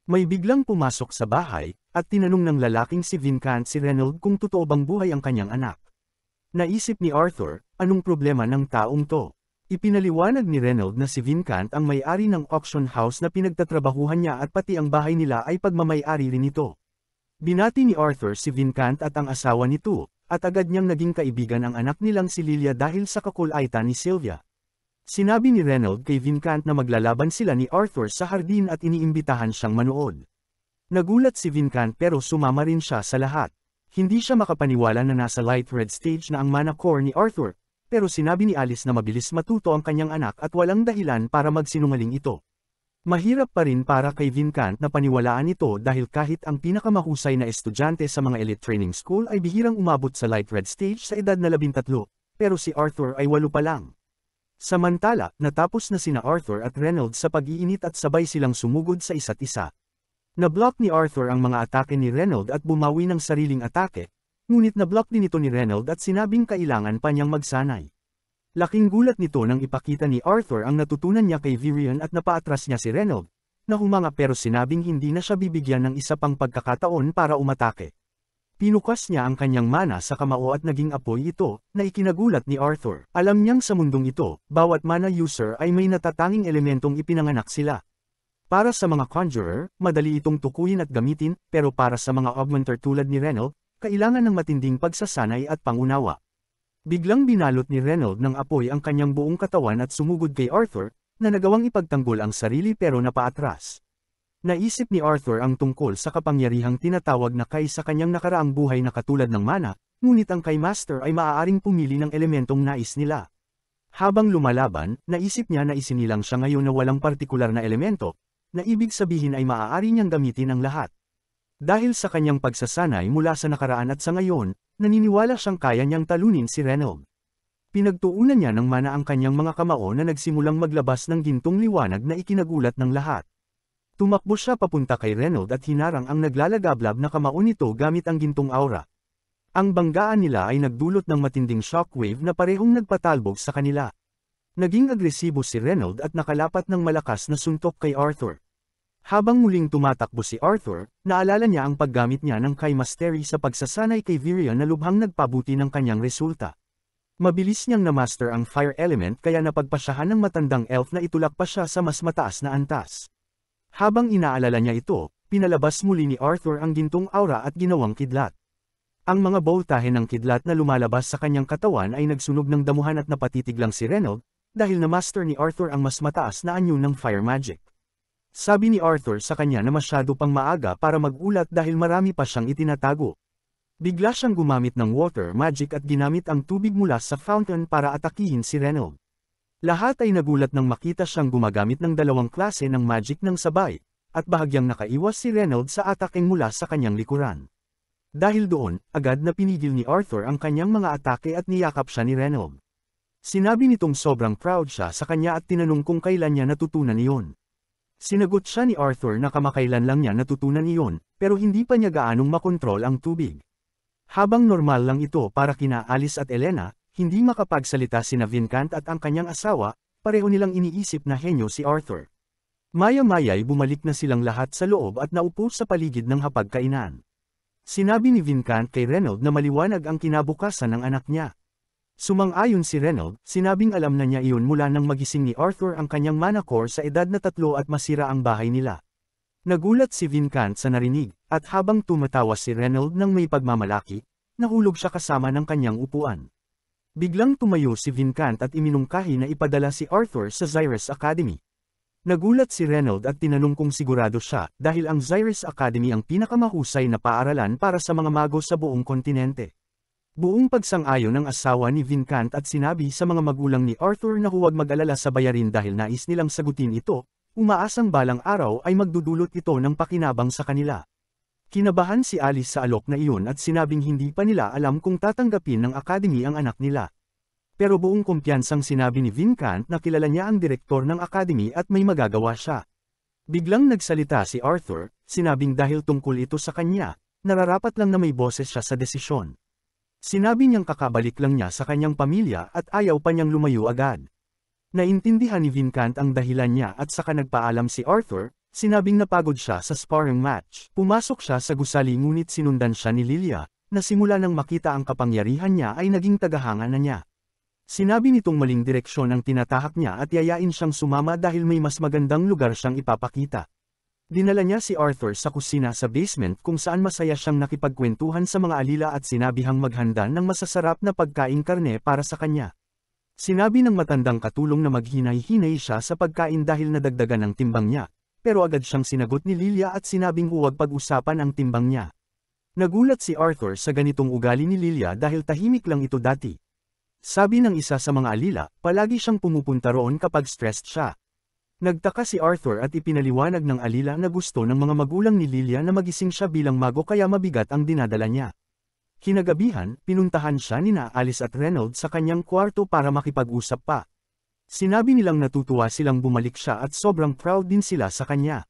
May biglang pumasok sa bahay, at tinanong ng lalaking si Vincent si Reynold kung totoo bang buhay ang kanyang anak. Naisip ni Arthur, anong problema ng taong to? Ipinaliwanag ni Reynold na si Vincent ang may-ari ng auction house na pinagtatrabahuhan niya at pati ang bahay nila ay pagmamay-ari rin ito. Binati ni Arthur si Vincent at ang asawa nito, at agad niyang naging kaibigan ang anak nilang si Lilia dahil sa kakulaitan ni Sylvia. Sinabi ni Reynold kay Vincent na maglalaban sila ni Arthur sa hardin at iniimbitahan siyang manood. Nagulat si Vincent pero sumama rin siya sa lahat. Hindi siya makapaniwala na nasa light red stage na ang mana core ni Arthur, pero sinabi ni Alice na mabilis matuto ang kanyang anak at walang dahilan para magsinungaling ito. Mahirap pa rin para kay Vincent na paniwalaan ito dahil kahit ang pinakamahusay na estudyante sa mga elite training school ay bihirang umabot sa light red stage sa edad na 13, pero si Arthur ay 8 pa lang. Samantala, natapos na sina Arthur at Reynold sa pag-iinit at sabay silang sumugod sa isa't isa. Nablock ni Arthur ang mga atake ni Reynold at bumawi ng sariling atake, ngunit nablock din ito ni Reynold at sinabing kailangan pa niyang magsanay. Laking gulat nito nang ipakita ni Arthur ang natutunan niya kay Virion at napaatras niya si Reynold, na humanga pero sinabing hindi na siya bibigyan ng isa pang pagkakataon para umatake. Pinukas niya ang kanyang mana sa kamao at naging apoy ito, na ikinagulat ni Arthur. Alam niyang sa mundong ito, bawat mana user ay may natatanging elementong ipinanganak sila. Para sa mga conjurer, madali itong tukuyin at gamitin, pero para sa mga augmenter tulad ni Reynold, kailangan ng matinding pagsasanay at pangunawa. Biglang binalot ni Reynold ng apoy ang kanyang buong katawan at sumugod kay Arthur, na nagawang ipagtanggol ang sarili pero napaatras. Naisip ni Arthur ang tungkol sa kapangyarihang tinatawag na Kai sa kanyang nakaraang buhay na katulad ng mana, ngunit ang Kai Master ay maaaring pumili ng elementong nais nila. Habang lumalaban, naisip niya na isinilang siya ngayon na walang partikular na elemento, na ibig sabihin ay maaari niyang gamitin ang lahat. Dahil sa kanyang pagsasanay mula sa nakaraan at sa ngayon, naniniwala siyang kaya niyang talunin si Reynold. Pinagtuunan niya ng mana ang kanyang mga kamao na nagsimulang maglabas ng gintong liwanag na ikinagulat ng lahat. Tumakbo siya papunta kay Reynold at hinarang ang naglalagablab na kamao nito gamit ang gintong aura. Ang banggaan nila ay nagdulot ng matinding shockwave na parehong nagpatalbog sa kanila. Naging agresibo si Reynold at nakalapat ng malakas na suntok kay Arthur. Habang muling tumatakbo si Arthur, naalala niya ang paggamit niya ng Kai Mastery sa pagsasanay kay Virion na lubhang nagpabuti ng kanyang resulta. Mabilis niyang na-master ang fire element kaya napagpasyahan ng matandang elf na itulak pa siya sa mas mataas na antas. Habang inaalala niya ito, pinalabas muli ni Arthur ang gintong aura at ginawang kidlat. Ang mga boltahe ng kidlat na lumalabas sa kanyang katawan ay nagsunog ng damuhan at napatitig lang si Reynold, dahil na-master ni Arthur ang mas mataas na anyo ng fire magic. Sabi ni Arthur sa kanya na masyado pang maaga para mag-ulat dahil marami pa siyang itinatago. Bigla siyang gumamit ng water magic at ginamit ang tubig mula sa fountain para atakihin si Reynold. Lahat ay nagulat nang makita siyang gumagamit ng dalawang klase ng magic ng sabay, at bahagyang nakaiwas si Reynold sa ataking mula sa kanyang likuran. Dahil doon, agad na pinigil ni Arthur ang kanyang mga atake at niyakap siya ni Reynold. Sinabi nitong sobrang proud siya sa kanya at tinanong kung kailan niya natutunan iyon. Sinagot siya ni Arthur na kamakailan lang niya natutunan iyon, pero hindi pa niya gaanong makontrol ang tubig. Habang normal lang ito para kina Alice at Elena, hindi makapagsalita sina Vincent at ang kanyang asawa, pareho nilang iniisip na henyo si Arthur. Maya-maya'y bumalik na silang lahat sa loob at naupo sa paligid ng hapagkainan. Sinabi ni Vincent kay Reynold na maliwanag ang kinabukasan ng anak niya. Sumang-ayon si Reynold, sinabing alam na niya iyon mula nang magising ni Arthur ang kanyang manakor sa edad na 3 at masira ang bahay nila. Nagulat si Vincent sa narinig, at habang tumatawa si Reynold ng may pagmamalaki, nahulog siya kasama ng kanyang upuan. Biglang tumayo si Vincent at iminungkahi na ipadala si Arthur sa Zyrus Academy. Nagulat si Reynold at tinanong kung sigurado siya, dahil ang Zyrus Academy ang pinakamahusay na paaralan para sa mga mago sa buong kontinente. Buong pagsang-ayon ng asawa ni Vincent at sinabi sa mga magulang ni Arthur na huwag mag-alala sa bayarin dahil nais nilang sagutin ito, umaasang balang araw ay magdudulot ito ng pakinabang sa kanila. Kinabahan si Alice sa alok na iyon at sinabing hindi pa nila alam kung tatanggapin ng Academy ang anak nila. Pero buong kumpiyansang sinabi ni Vincent na kilala niya ang direktor ng Academy at may magagawa siya. Biglang nagsalita si Arthur, sinabing dahil tungkol ito sa kanya, nararapat lang na may boses siya sa desisyon. Sinabi niyang kakabalik lang niya sa kanyang pamilya at ayaw pa niyang lumayo agad. Naintindihan ni Vincent ang dahilan niya at saka nagpaalam si Arthur, sinabing napagod siya sa sparring match. Pumasok siya sa gusali ngunit sinundan siya ni Lilia, na simula nang makita ang kapangyarihan niya ay naging tagahanga na niya. Sinabi nitong maling direksyon ang tinatahak niya at yayain siyang sumama dahil may mas magandang lugar siyang ipapakita. Dinala niya si Arthur sa kusina sa basement kung saan masaya siyang nakipagkwentuhan sa mga alila at sinabihang maghanda ng masasarap na pagkaing karne para sa kanya. Sinabi ng matandang katulong na maghinay-hinay siya sa pagkain dahil nadagdagan ang timbang niya, pero agad siyang sinagot ni Lilia at sinabing huwag pag-usapan ang timbang niya. Nagulat si Arthur sa ganitong ugali ni Lilia dahil tahimik lang ito dati. Sabi ng isa sa mga alila, palagi siyang pumupunta roon kapag stressed siya. Nagtaka si Arthur at ipinaliwanag ng alila na gusto ng mga magulang ni Lilia na magising siya bilang mago kaya mabigat ang dinadala niya. Kinagabihan, pinuntahan siya nina Alice at Reynold sa kanyang kwarto para makipag-usap pa. Sinabi nilang natutuwa silang bumalik siya at sobrang proud din sila sa kanya.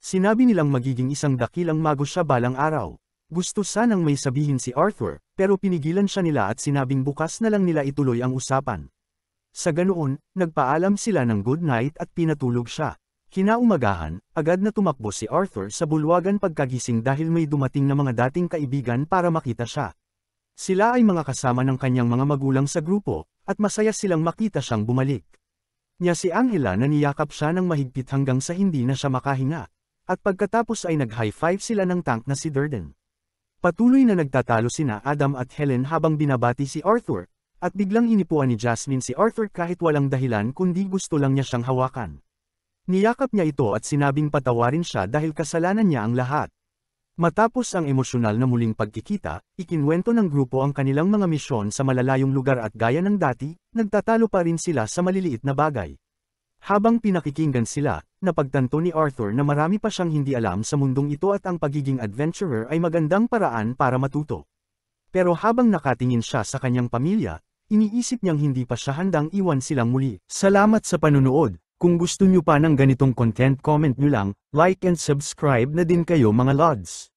Sinabi nilang magiging isang dakilang mago siya balang araw. Gusto sanang may sabihin si Arthur, pero pinigilan siya nila at sinabing bukas na lang nila ituloy ang usapan. Sa ganoon, nagpaalam sila ng good night at pinatulog siya. Kinaumagahan, agad na tumakbo si Arthur sa bulwagan pagkagising dahil may dumating na mga dating kaibigan para makita siya. Sila ay mga kasama ng kanyang mga magulang sa grupo, at masaya silang makita siyang bumalik. Niya si Angela na niyakap siya ng mahigpit hanggang sa hindi na siya makahinga, at pagkatapos ay nag-high five sila ng tank na si Durden. Patuloy na nagtatalo sina Adam at Helen habang binabati si Arthur, at biglang inipuan ni Jasmine si Arthur kahit walang dahilan kundi gusto lang niya siyang hawakan. Niyakap niya ito at sinabing patawarin siya dahil kasalanan niya ang lahat. Matapos ang emosyonal na muling pagkikita, ikinwento ng grupo ang kanilang mga misyon sa malalayong lugar at gaya ng dati, nagtatalo pa rin sila sa maliliit na bagay. Habang pinakikinggan sila, napagtanto ni Arthur na marami pa siyang hindi alam sa mundong ito at ang pagiging adventurer ay magandang paraan para matuto. Pero habang nakatingin siya sa kanyang pamilya, iniisip niyang hindi pa siya handang iwan silang muli. Salamat sa panunood. Kung gusto niyo pa ng ganitong content, comment niyo lang, like and subscribe na din kayo mga lods.